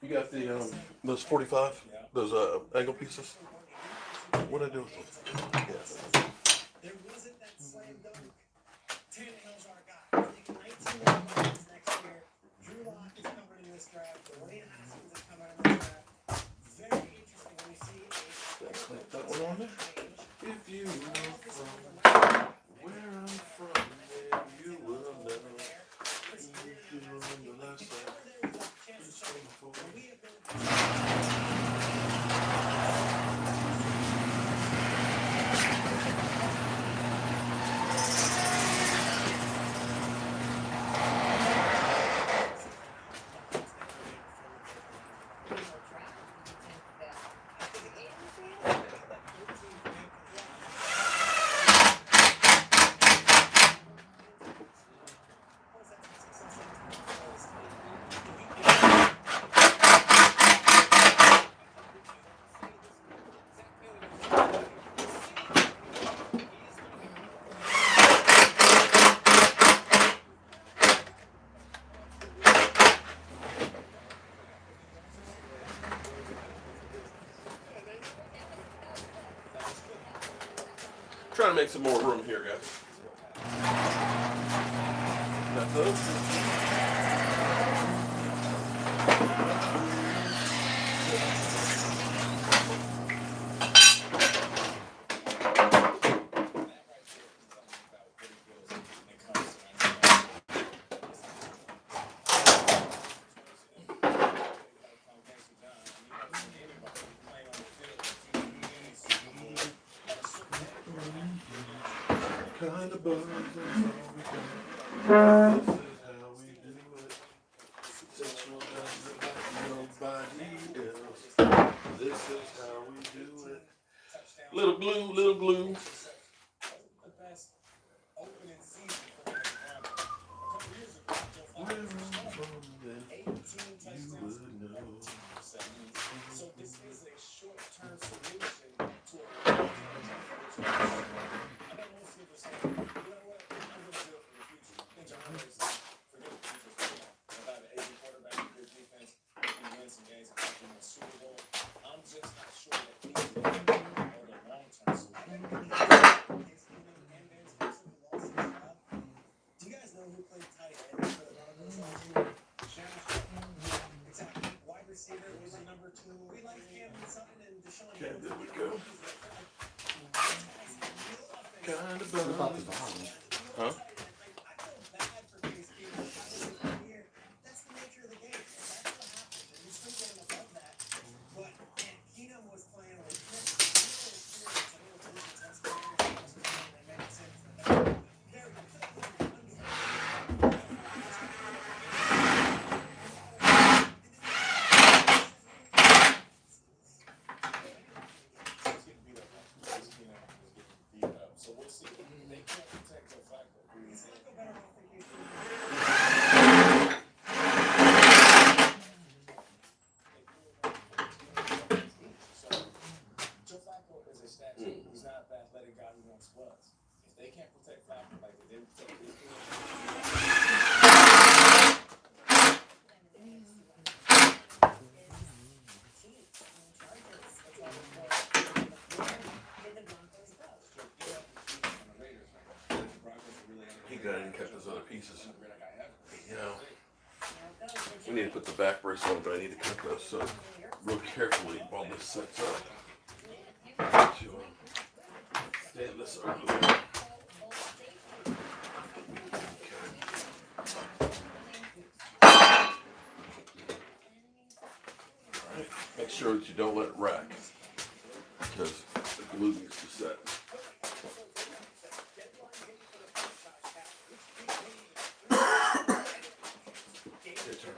A: You got the those 45, those angle pieces. What did I do with them? Yeah.
D: There wasn't that slam dunk. Tannehill's our guy. Taking 19 wins next year. Drew Lock is coming in this draft. Dwayne Haskins is coming in this draft. Very interesting when you see a
A: That one on there. If you were from where I'm from, then you will know. If you remember last time. Trying to make some more room here, guys. Got those. Kind of buzz, that's all we got. This is how we do it. Central does it like nobody else. This is how we do it. Little glue, little glue.
D: Super Bowl. I'm just not sure that he's the long-term solution. Thanksgiving and Bears fans have lost his job. Do you guys know who played tight end for the Broncos last year? Shannon Sharp. Exactly. Wide receiver was a number 2. We like Cam Sutton and Deshaun
A: Okay,
D: Watson.
A: there we go. Kind of
C: What about the
A: buzz.
C: bottom?
A: Huh?
D: I feel bad for Thanksgiving. I wasn't here. That's the nature of the game. That's what happens. And you still get him above that. But man, Keenum was playing with real experience. I know it's a touchdown. They made it sense for that. Very good. So we'll see. They can't protect their Flacco. Is Flacco better off than Casey? So Joe Flacco is a statue. He's not the athletic guy he once was. If they can't protect Flacco like they didn't protect Casey,
A: He got in and cut those other pieces. You know, we need to put the back brace on, but I need to cut those so real carefully while this sets up. To stand this over there. Alright, make sure that you don't let it rack because the glue needs to set. Your turn.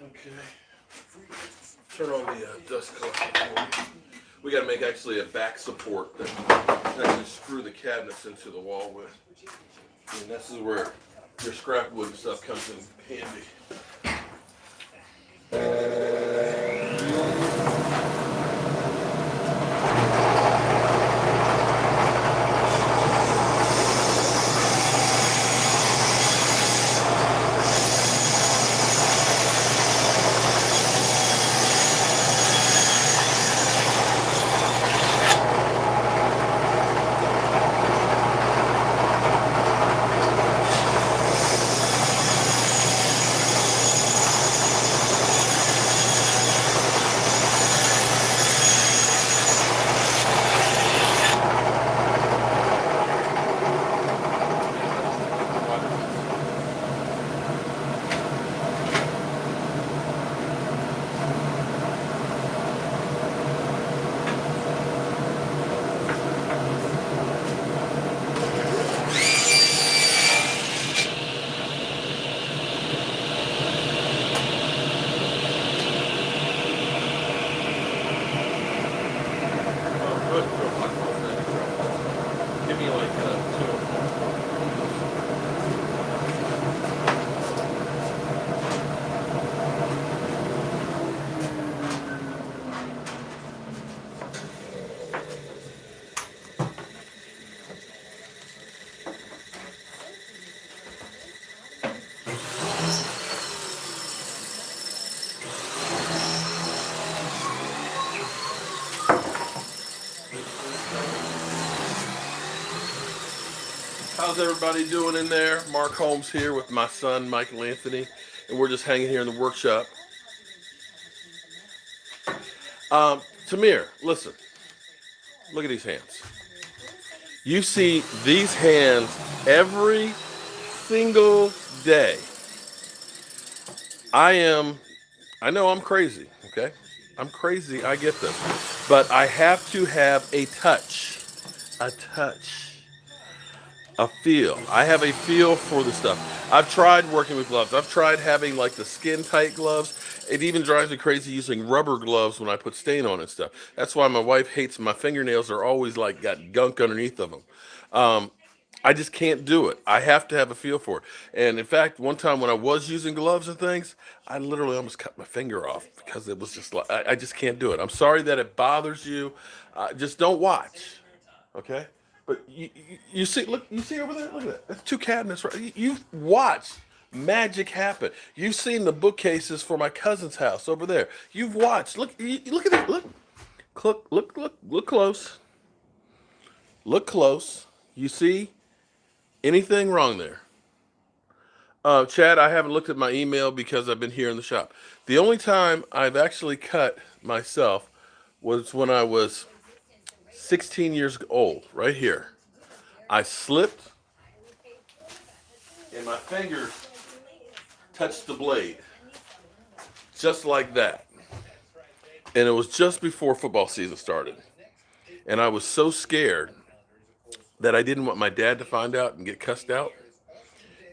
A: Okay. Turn on the dust collector. We got to make actually a back support that actually screw the cabinets into the wall with. And this is where your scrap wood and stuff comes in handy. Give me like 2. How's everybody doing in there? Mark Holmes here with my son, Michael Anthony, and we're just hanging here in the workshop. Tamir, listen. Look at these hands. You see these hands every single day. I know I'm crazy, okay? I'm crazy, I get this. But I have to have a touch, a feel. I have a feel for the stuff. I've tried working with gloves. I've tried having like the skin tight gloves. It even drives me crazy using rubber gloves when I put stain on and stuff. That's why my wife hates my fingernails are always like got gunk underneath of them. I just can't do it. I have to have a feel for it. And in fact, one time when I was using gloves and things, I literally almost cut my finger off because it was just like, I just can't do it. I'm sorry that it bothers you. Just don't watch. Okay? But you see, look, you see over there. Look at that. That's two cabinets. Right. You've watched magic happen. You've seen the bookcases for my cousin's house over there. You've watched. Look, look at it. Look close. Look close. You see anything wrong there? Chad, I haven't looked at my email because I've been here in the shop. The only time I've actually cut myself was when I was 16 years old, right here. I slipped and my finger touched the blade, just like that. And it was just before football season started. And I was so scared that I didn't want my dad to find out and get cussed out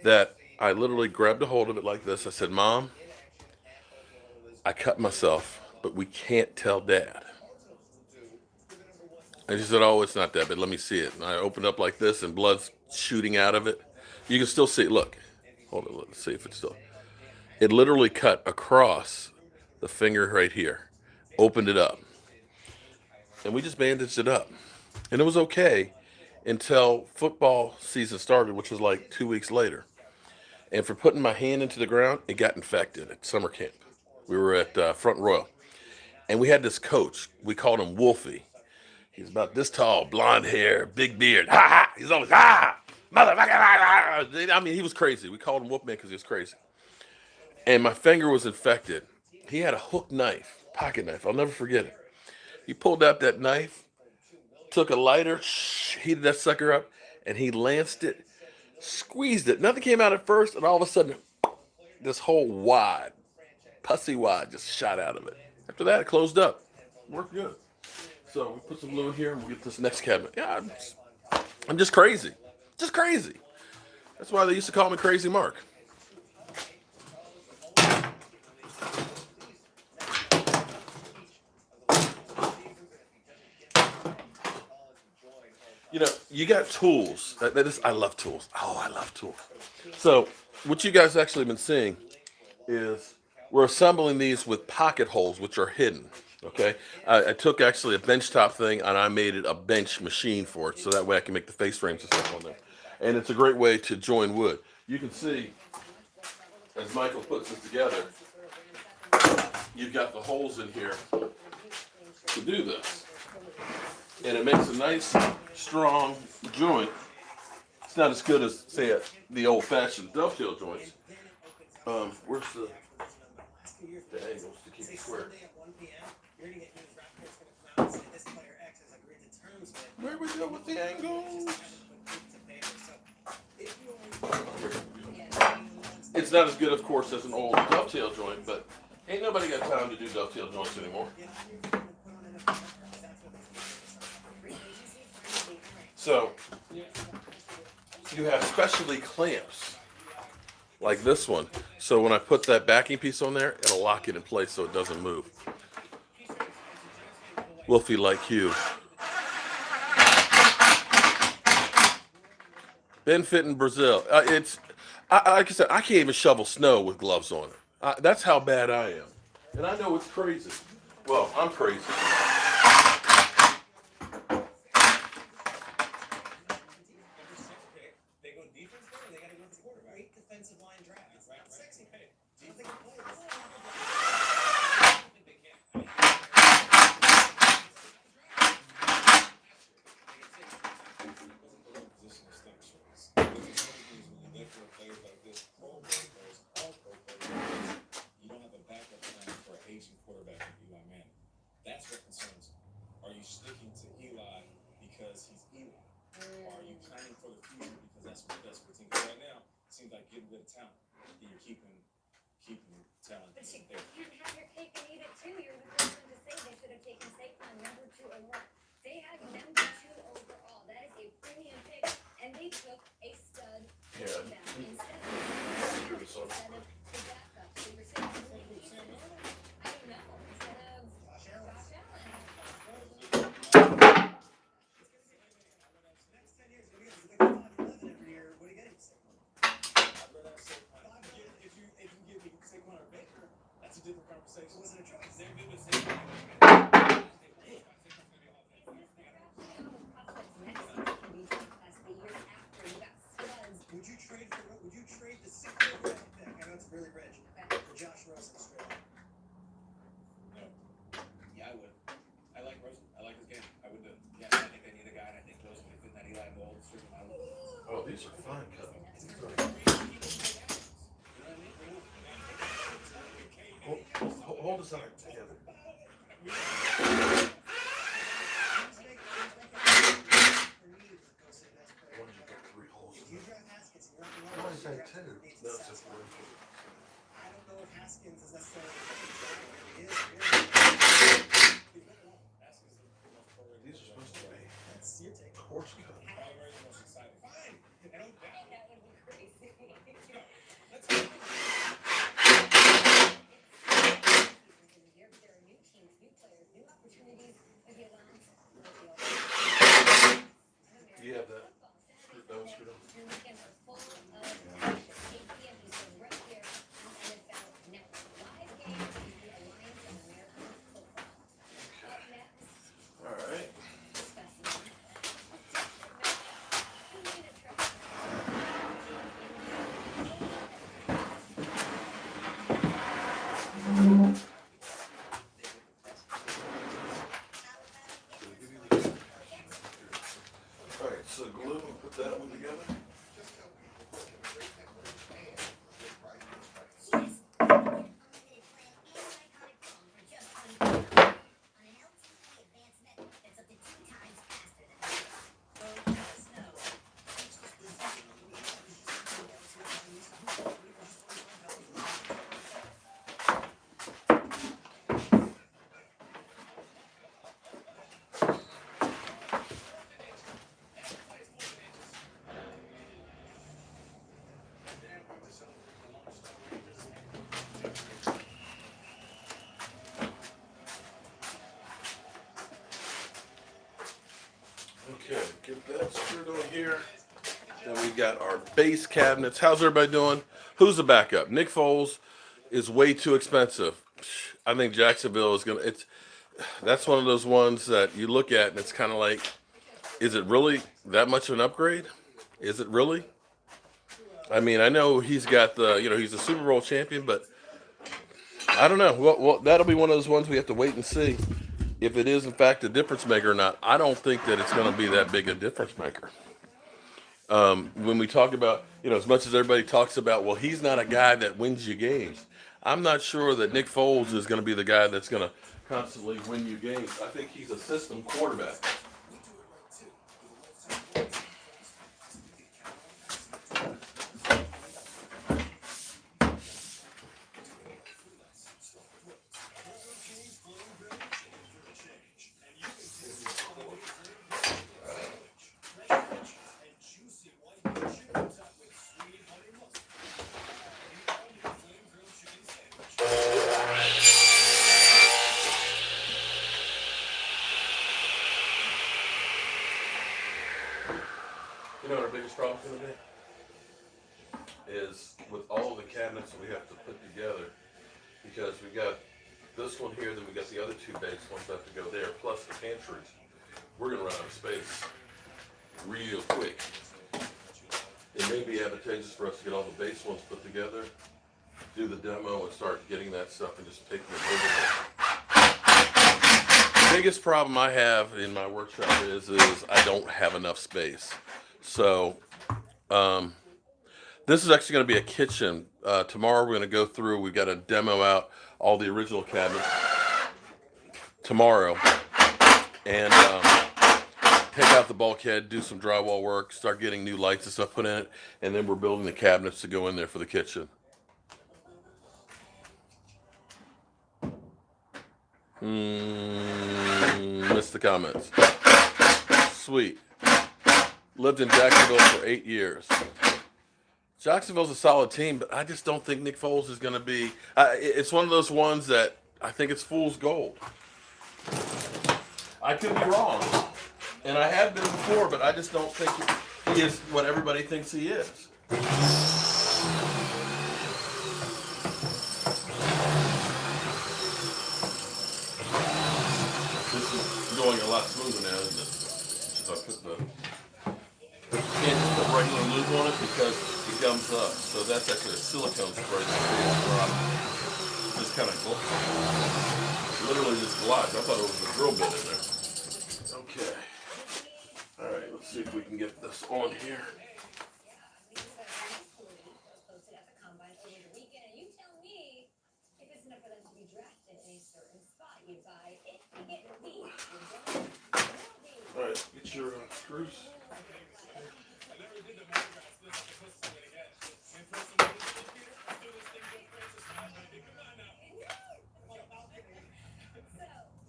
A: that I literally grabbed a hold of it like this. I said, Mom, I cut myself, but we can't tell Dad. And she said, oh, it's not that bad. Let me see it. And I opened up like this, and blood's shooting out of it. You can still see it. Look. Hold on. Let's see if it's still. It literally cut across the finger right here. Opened it up. And we just bandaged it up. And it was okay until football season started, which was like 2 weeks later. And for putting my hand into the ground, it got infected at summer camp. We were at Front Royal. And we had this coach. We called him Wolfie. He's about this tall, blonde hair, big beard. Ha ha! He's always, motherfucker, I mean, he was crazy. We called him Wolfman because he was crazy. And my finger was infected. He had a hook knife, pocket knife. I'll never forget it. He pulled out that knife, took a lighter, heated that sucker up, and he lanced it, squeezed it. Nothing came out at first, and all of a sudden, this whole wad, pussy wad, just shot out of it. After that, it closed up. Worked good. So we put some glue in here, and we'll get this next cabinet. Yeah, I'm just crazy. Just crazy. That's why they used to call me Crazy Mark. You know, you got tools. I love tools. Oh, I love tools. So what you guys actually been seeing is we're assembling these with pocket holes, which are hidden. Okay, I took actually a benchtop thing and I made it a bench machine for it, so that way I can make the face frames and stuff on there. And it's a great way to join wood. You can see, as Michael puts this together, you've got the holes in here to do this. And it makes a nice, strong joint. It's not as good as, say, the old-fashioned dovetail joints. Where's the angles to keep it square? Where we go with the angles? It's not as good, of course, as an old dovetail joint, but ain't nobody got time to do dovetail joints anymore. So, you have specialty clamps, like this one. So when I put that backing piece on there, it'll lock it in place so it doesn't move. Wolfie like you. Been fit in Brazil. Like I said, I can't even shovel snow with gloves on. That's how bad I am. And I know it's crazy. Well, I'm crazy.
D: really rich. For Josh Rosen straight up.
E: Yeah, I would. I like Rosen. I like his game. I would do it. Yeah, I think they need a guy, and I think Rosen could fit that Eli mold.
A: Oh, these are fine cut. Hold this up together.
D: You draft Haskins, you're not
C: I only say two.
A: No, it's just one.
D: I don't know if Haskins is necessarily the guy.
A: These are supposed to be
D: That's your take.
A: coarse cut.
D: Fine. I don't doubt
F: That would be crazy.
E: Let's go.
F: There are new teams, new players, new opportunities with the allowance.
A: You have that? That was screwed up.
F: Your weekends are full of action. 8 p.m. Eastern right here on NFL Network. Live games with the Alliance of American Football. Up next,
A: All right.
F: specimen. Who made a trip?
A: All right, so glue and put that one together. Okay, get that screwed on here. Then we got our base cabinets. How's everybody doing? Who's the backup? Nick Foles is way too expensive. I think Jacksonville is gonna. That's one of those ones that you look at and it's kind of like, is it really that much of an upgrade? Is it really? I mean, I know he's got he's a Super Bowl champion, but I don't know. Well, that'll be one of those ones we have to wait and see if it is in fact a difference maker or not. I don't think that it's going to be that big a difference maker. When we talk about, as much as everybody talks about, well, he's not a guy that wins you games. I'm not sure that Nick Foles is going to be the guy that's going to constantly win you games. I think he's a system quarterback. You know what our biggest problem is going to be? Is with all the cabinets that we have to put together, because we got this one here, then we got the other two base ones that have to go there, plus the pantries. We're going to run out of space real quick. It may be advantageous for us to get all the base ones put together, do the demo, and start getting that stuff and just taking it over. The biggest problem I have in my workshop is I don't have enough space. So, this is actually going to be a kitchen. Tomorrow we're going to go through, we've got to demo out all the original cabinets tomorrow. And take out the bulkhead, do some drywall work, start getting new lights and stuff put in it. And then we're building the cabinets to go in there for the kitchen. Missed the comments. Sweet. Lived in Jacksonville for 8 years. Jacksonville's a solid team, but I just don't think Nick Foles is going to be. It's one of those ones that I think it's fool's gold. I could be wrong, and I have been before, but I just don't think he is what everybody thinks he is. This is going a lot smoother now, isn't it? Since I put the regular lube on it because it gums up. So that's actually a silicone spray. Just kind of literally just glides. I thought it was a drill bit in there. Okay. All right, let's see if we can get this on here.
F: Posted at the combine over the weekend, and you tell me if it's enough for them to be drafted in a certain spot. You buy it, you get beat.
A: All right, get your screws.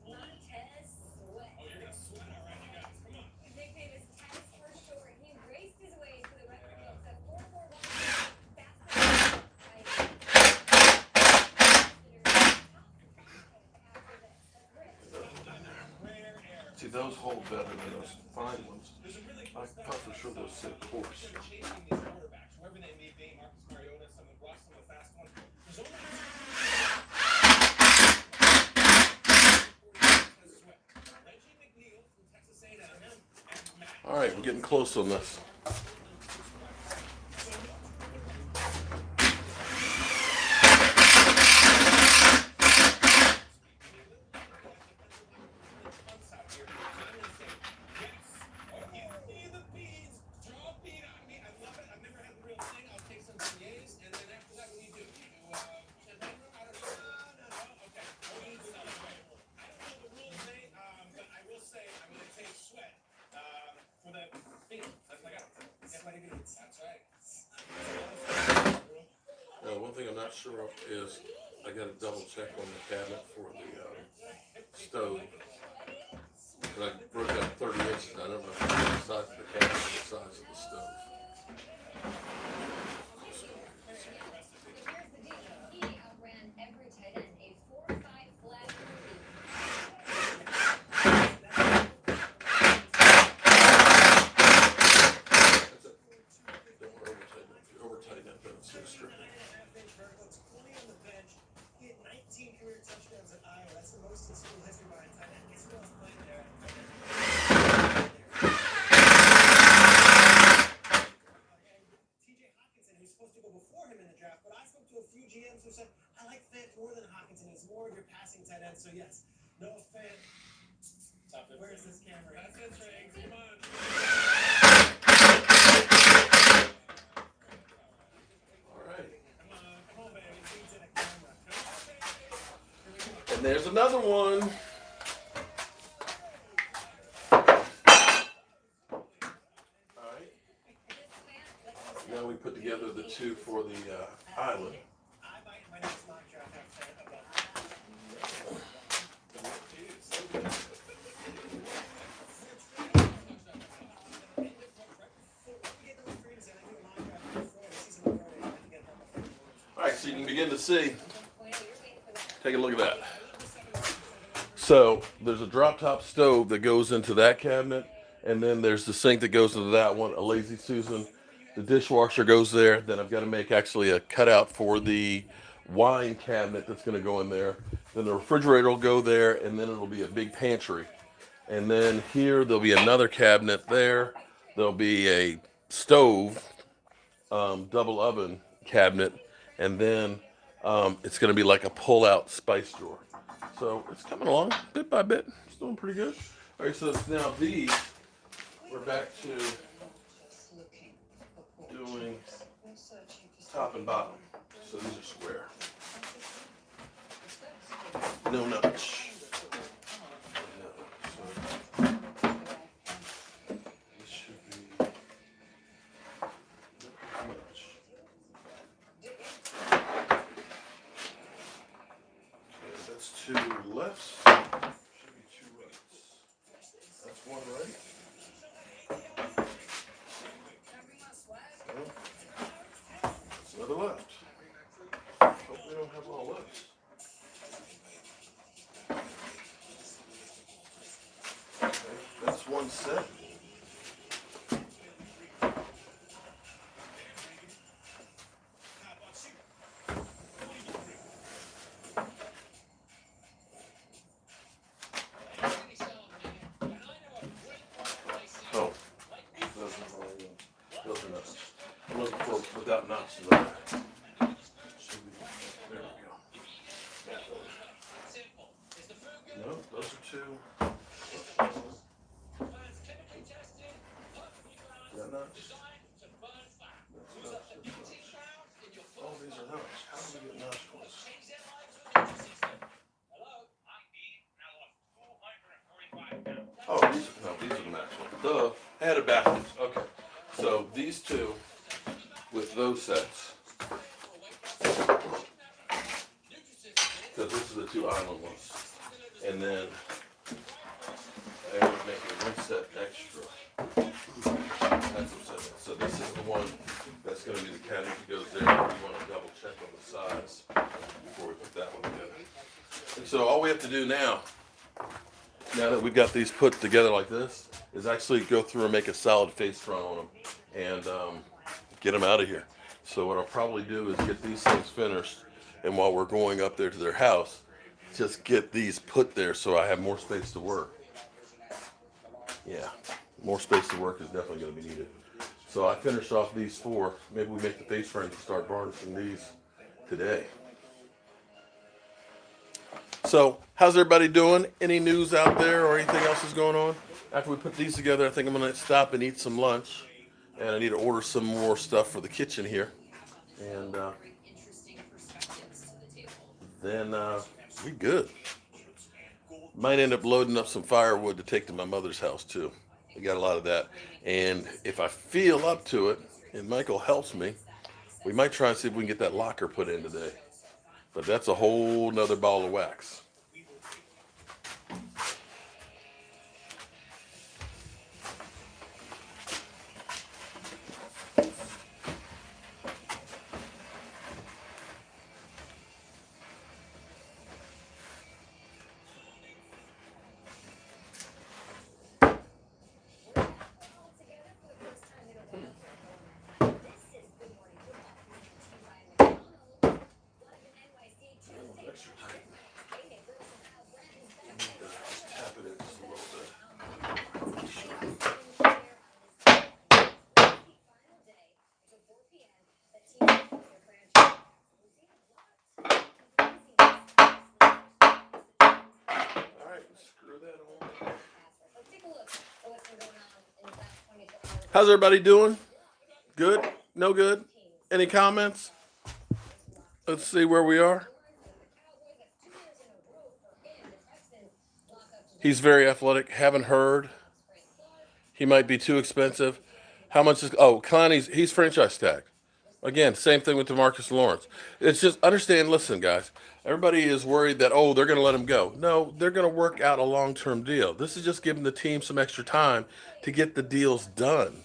F: Montez Sweat.
E: Oh, you're gonna sweat, all right, you guys. Come on.
F: His nickname is Tez for short. He raced his way to the record books at 4:41.
A: See, those hold better than those fine ones. I thought for sure those said coarse.
E: They're chasing these quarterbacks, whoever they may be, Marcus Mariota, some of Russ, some of the fast ones. There's only Reggie McNeil from Texas A&M and Matt.
A: All right, we're getting close on this. One thing I'm not sure of is I got to double check on the cabinet for the stove. And I broke out 30 inches. I don't know if it's the size of the cabinet or the size of the stove.
F: Here's the deal. He outran every tight end, a 4.5 flat.
A: That's it. Don't want to over-tighten it. If you over-tighten it, then it's just stripping.
D: He had 19 career touchdowns at Iowa. That's the most in school history by a tight end. Guess who else played there? TJ Hawkinson, who's supposed to go before him in the draft, but I spoke to a few GMs who said, I like Fant more than Hawkinson. He's more of your passing tight end. So yes, Noah Fant. Where's this camera?
E: That's it, Trey. Come on.
A: All right.
E: Come on, baby. Feed to the camera. Come on, baby.
A: And there's another one. All right. Now we put together the two for the island.
D: I might my next mock draft have Fant above.
A: All right, so you can begin to see. Take a look at that. So there's a drop top stove that goes into that cabinet, and then there's the sink that goes into that one, a Lazy Susan. The dishwasher goes there. Then I've got to make actually a cutout for the wine cabinet that's going to go in there. Then the refrigerator will go there, and then it'll be a big pantry. And then here there'll be another cabinet there. There'll be a stove, double oven cabinet, and then it's going to be like a pull-out spice drawer. So it's coming along bit by bit. It's doing pretty good. All right, so now these, we're back to doing top and bottom. So these are square. No notch. This should be notch. Okay, that's two lefts. Should be two rights. That's one right. That's another left. Hope we don't have all lefts. I'm looking for without nuts. There we go. No, those are two. Got nuts? Oh, these are nuts. How do we get nuts ones? Oh, these are the nuts ones. Duh. I had it backwards. Okay. So these two with those sets. So this is the two island ones. And then I would make it one set extra. That's what's in it. So this is the one that's going to be the caddy that goes there. You want to double check on the size before we put that one together. And so all we have to do now that we've got these put together like this, is actually go through and make a solid face front on them and get them out of here. So what I'll probably do is get these things finished, and while we're going up there to their house, just get these put there so I have more space to work. Yeah, more space to work is definitely going to be needed. So I finished off these four. Maybe we make the face frames and start varnishing these today. So how's everybody doing? Any news out there or anything else is going on? After we put these together, I think I'm going to stop and eat some lunch. And I need to order some more stuff for the kitchen here. And then we good. Might end up loading up some firewood to take to my mother's house too. We got a lot of that. And if I feel up to it, and Michael helps me, we might try and see if we can get that locker put in today. But that's a whole nother ball of wax. How's everybody doing? Good? No good? Any comments? Let's see where we are. He's very athletic. Haven't heard. He might be too expensive. How much is? Oh, he's franchise tagged. Again, same thing with DeMarcus Lawrence. It's just understand. Listen, guys. Everybody is worried that they're going to let him go. No, they're going to work out a long-term deal. This is just giving the team some extra time to get the deals done.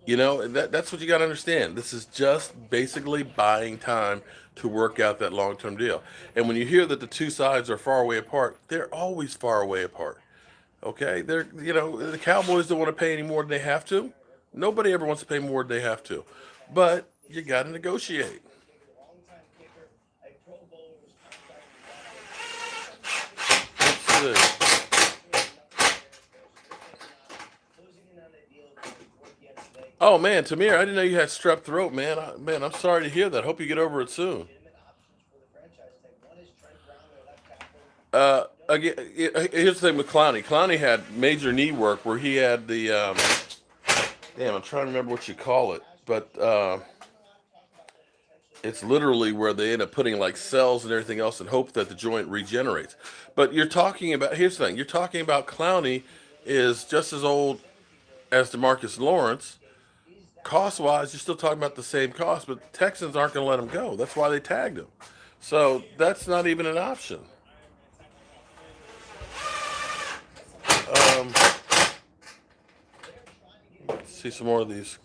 A: You know, that's what you got to understand. This is just basically buying time to work out that long-term deal. And when you hear that the two sides are far away apart, they're always far away apart. Okay, the Cowboys don't want to pay any more than they have to. Nobody ever wants to pay more than they have to, but you got to negotiate. Let's see. Oh man, Tamir, I didn't know you had strep throat, man. I'm sorry to hear that. Hope you get over it soon. Again, here's the thing with Clowney. Clowney had major knee work where he had the I'm trying to remember what you call it, but it's literally where they end up putting like cells and everything else and hope that the joint regenerates. But here's the thing, you're talking about Clowney is just as old as DeMarcus Lawrence. Cost-wise, you're still talking about the same cost, but the Texans aren't going to let him go. That's why they tagged him. So that's not even an option. Let's see some more of these.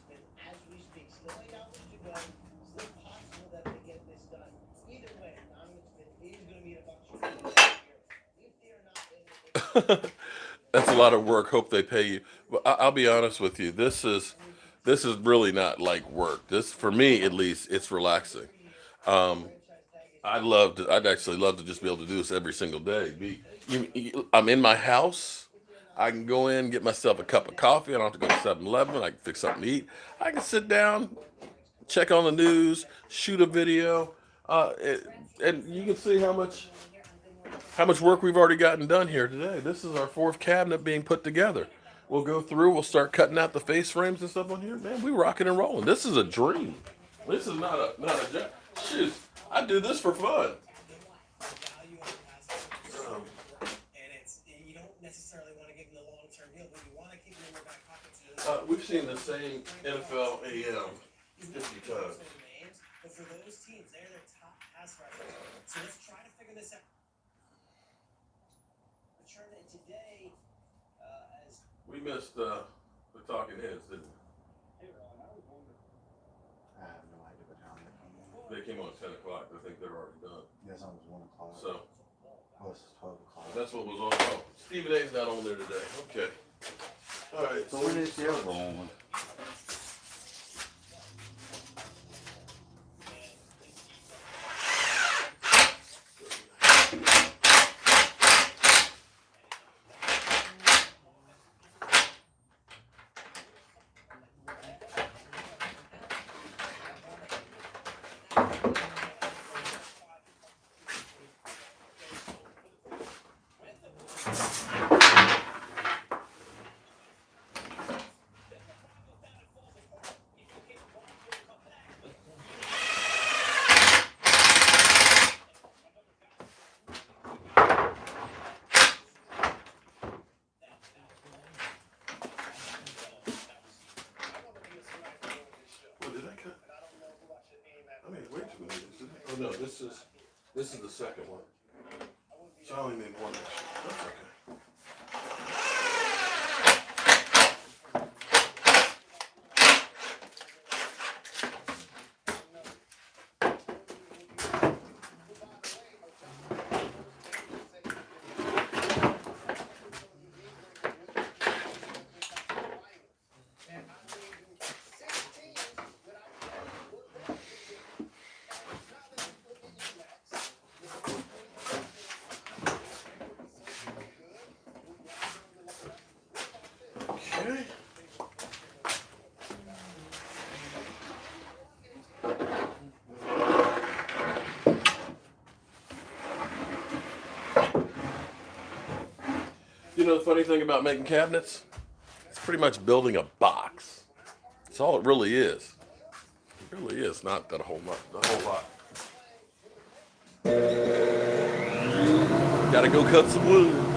A: That's a lot of work. Hope they pay you. But I'll be honest with you. This is really not like work. This, for me at least, it's relaxing. I'd actually love to just be able to do this every single day. I'm in my house. I can go in, get myself a cup of coffee. I don't have to go to 7-Eleven. I can fix something to eat. I can sit down, check on the news, shoot a video, and you can see how much work we've already gotten done here today. This is our fourth cabinet being put together. We'll go through. We'll start cutting out the face frames and stuff on here. Man, we rocking and rolling. This is a dream. This is not a job. Shoot, I do this for fun.
D: value of the asset. And it's, you don't necessarily want to give them the long-term deal, but you want to keep them in your back pocket.
A: We've seen the same NFL AM 50 times.
D: But for those teams, they're their top pass rushers. So let's try to figure this out. Return it today as
A: We missed the talking heads, didn't we?
C: I have no idea what time they're coming.
A: They came on at 10 o'clock. I think they're already done.
C: Yes, it was 1 o'clock.
A: So
C: Oh, it's 12 o'clock.
A: that's what was on. Oh, Stephen A's not on there today. Okay. All right.
C: So when is your rolling?
A: What did I cut? I made way too many. Oh no, this is the second one. So I only made one extra. That's okay. Okay. You know the funny thing about making cabinets? It's pretty much building a box. That's all it really is. It really is, not that a whole lot. Gotta go cut some wood.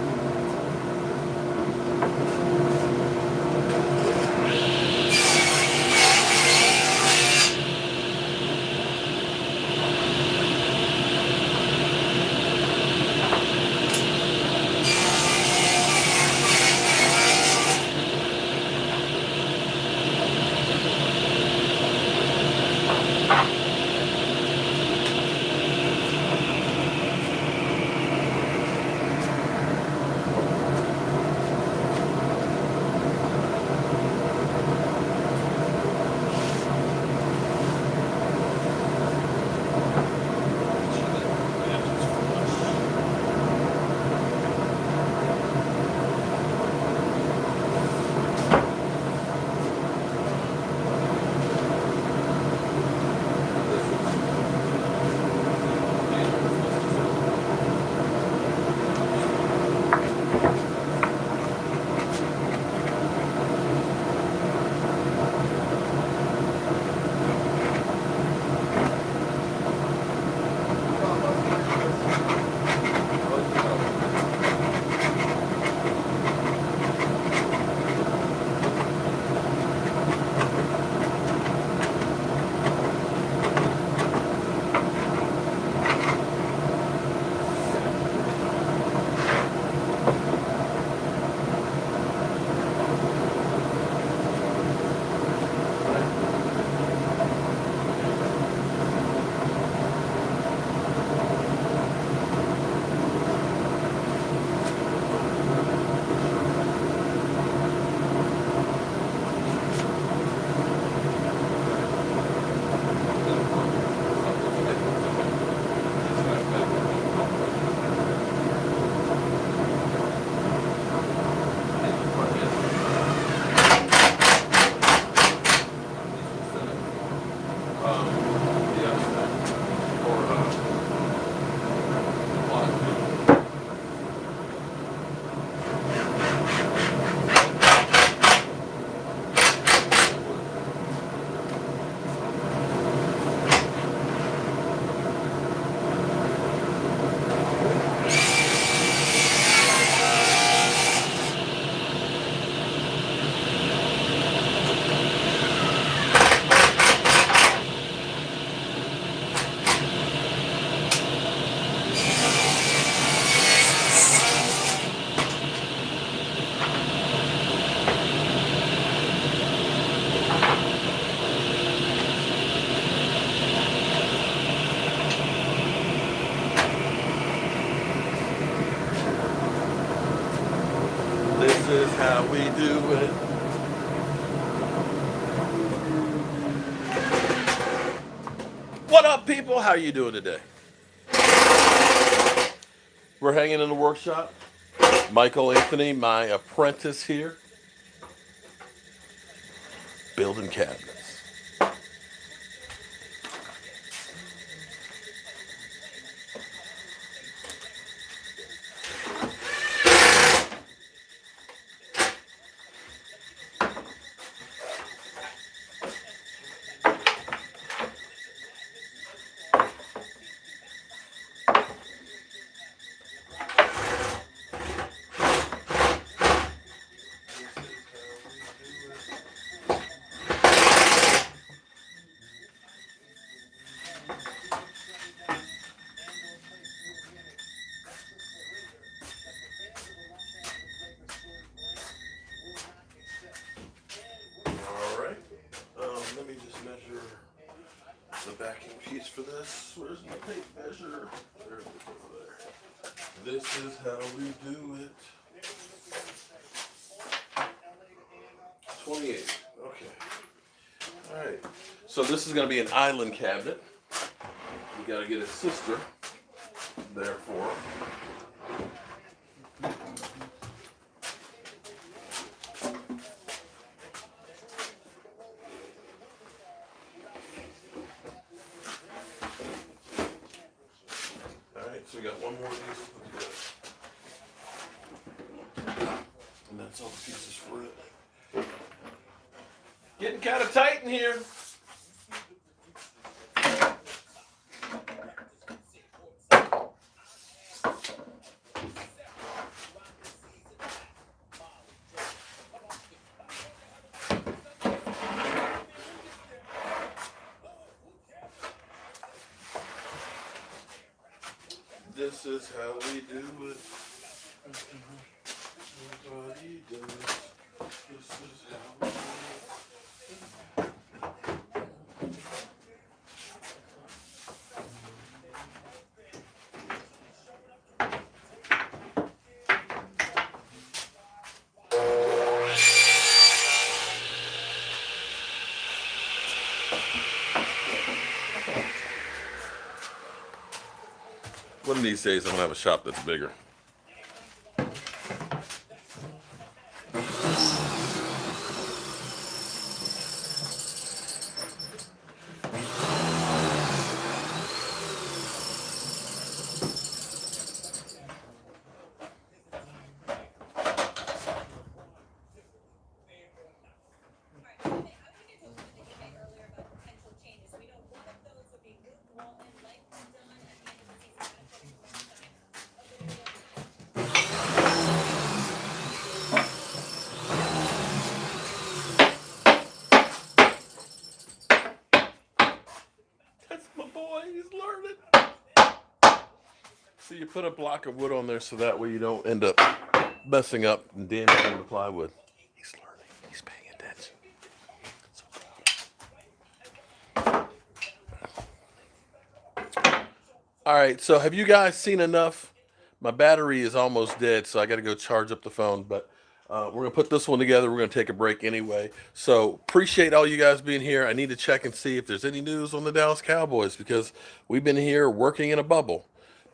A: This is how we do it. What up, people? How you doing today? We're hanging in the workshop. Michael Anthony, my apprentice here, building cabinets. All right. Let me just measure the backing piece for this. Where's my tape measure? There it is over there. This is how we do it. 28. Okay. All right. So this is going to be an island cabinet. You got to get a sister, therefore. So we got one more of these to put together. And that's all the pieces for it. Getting kind of tight in here. This is how we do it. Everybody does. This is how we do it. One of these days, I'm gonna have a shop that's bigger. That's my boy. He's learning. So you put a block of wood on there so that way you don't end up messing up and damaging the plywood. He's learning. He's paying attention. All right. So have you guys seen enough? My battery is almost dead, so I got to go charge up the phone. But we're gonna put this one together. We're gonna take a break anyway. So appreciate all you guys being here. I need to check and see if there's any news on the Dallas Cowboys because we've been here working in a bubble.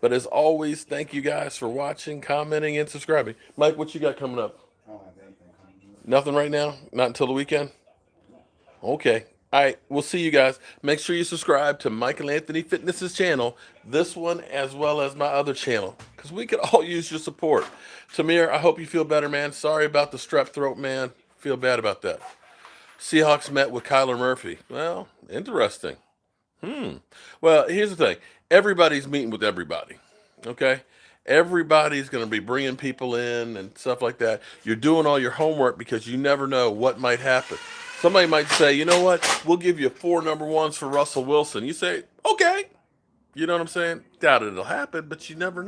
A: But as always, thank you guys for watching, commenting, and subscribing. Mike, what you got coming up?
C: I don't have anything coming.
A: Nothing right now? Not until the weekend? Okay. All right. We'll see you guys. Make sure you subscribe to Michael Anthony Fitness's channel, this one as well as my other channel, because we could all use your support. Tamir, I hope you feel better, man. Sorry about the strep throat, man. Feel bad about that. Seahawks met with Kyler Murphy. Well, interesting. Well, here's the thing. Everybody's meeting with everybody. Okay? Everybody's going to be bringing people in and stuff like that. You're doing all your homework because you never know what might happen. Somebody might say, you know what? We'll give you 4 number ones for Russell Wilson. You say, okay. You know what I'm saying? Doubt it'll happen, but you never know.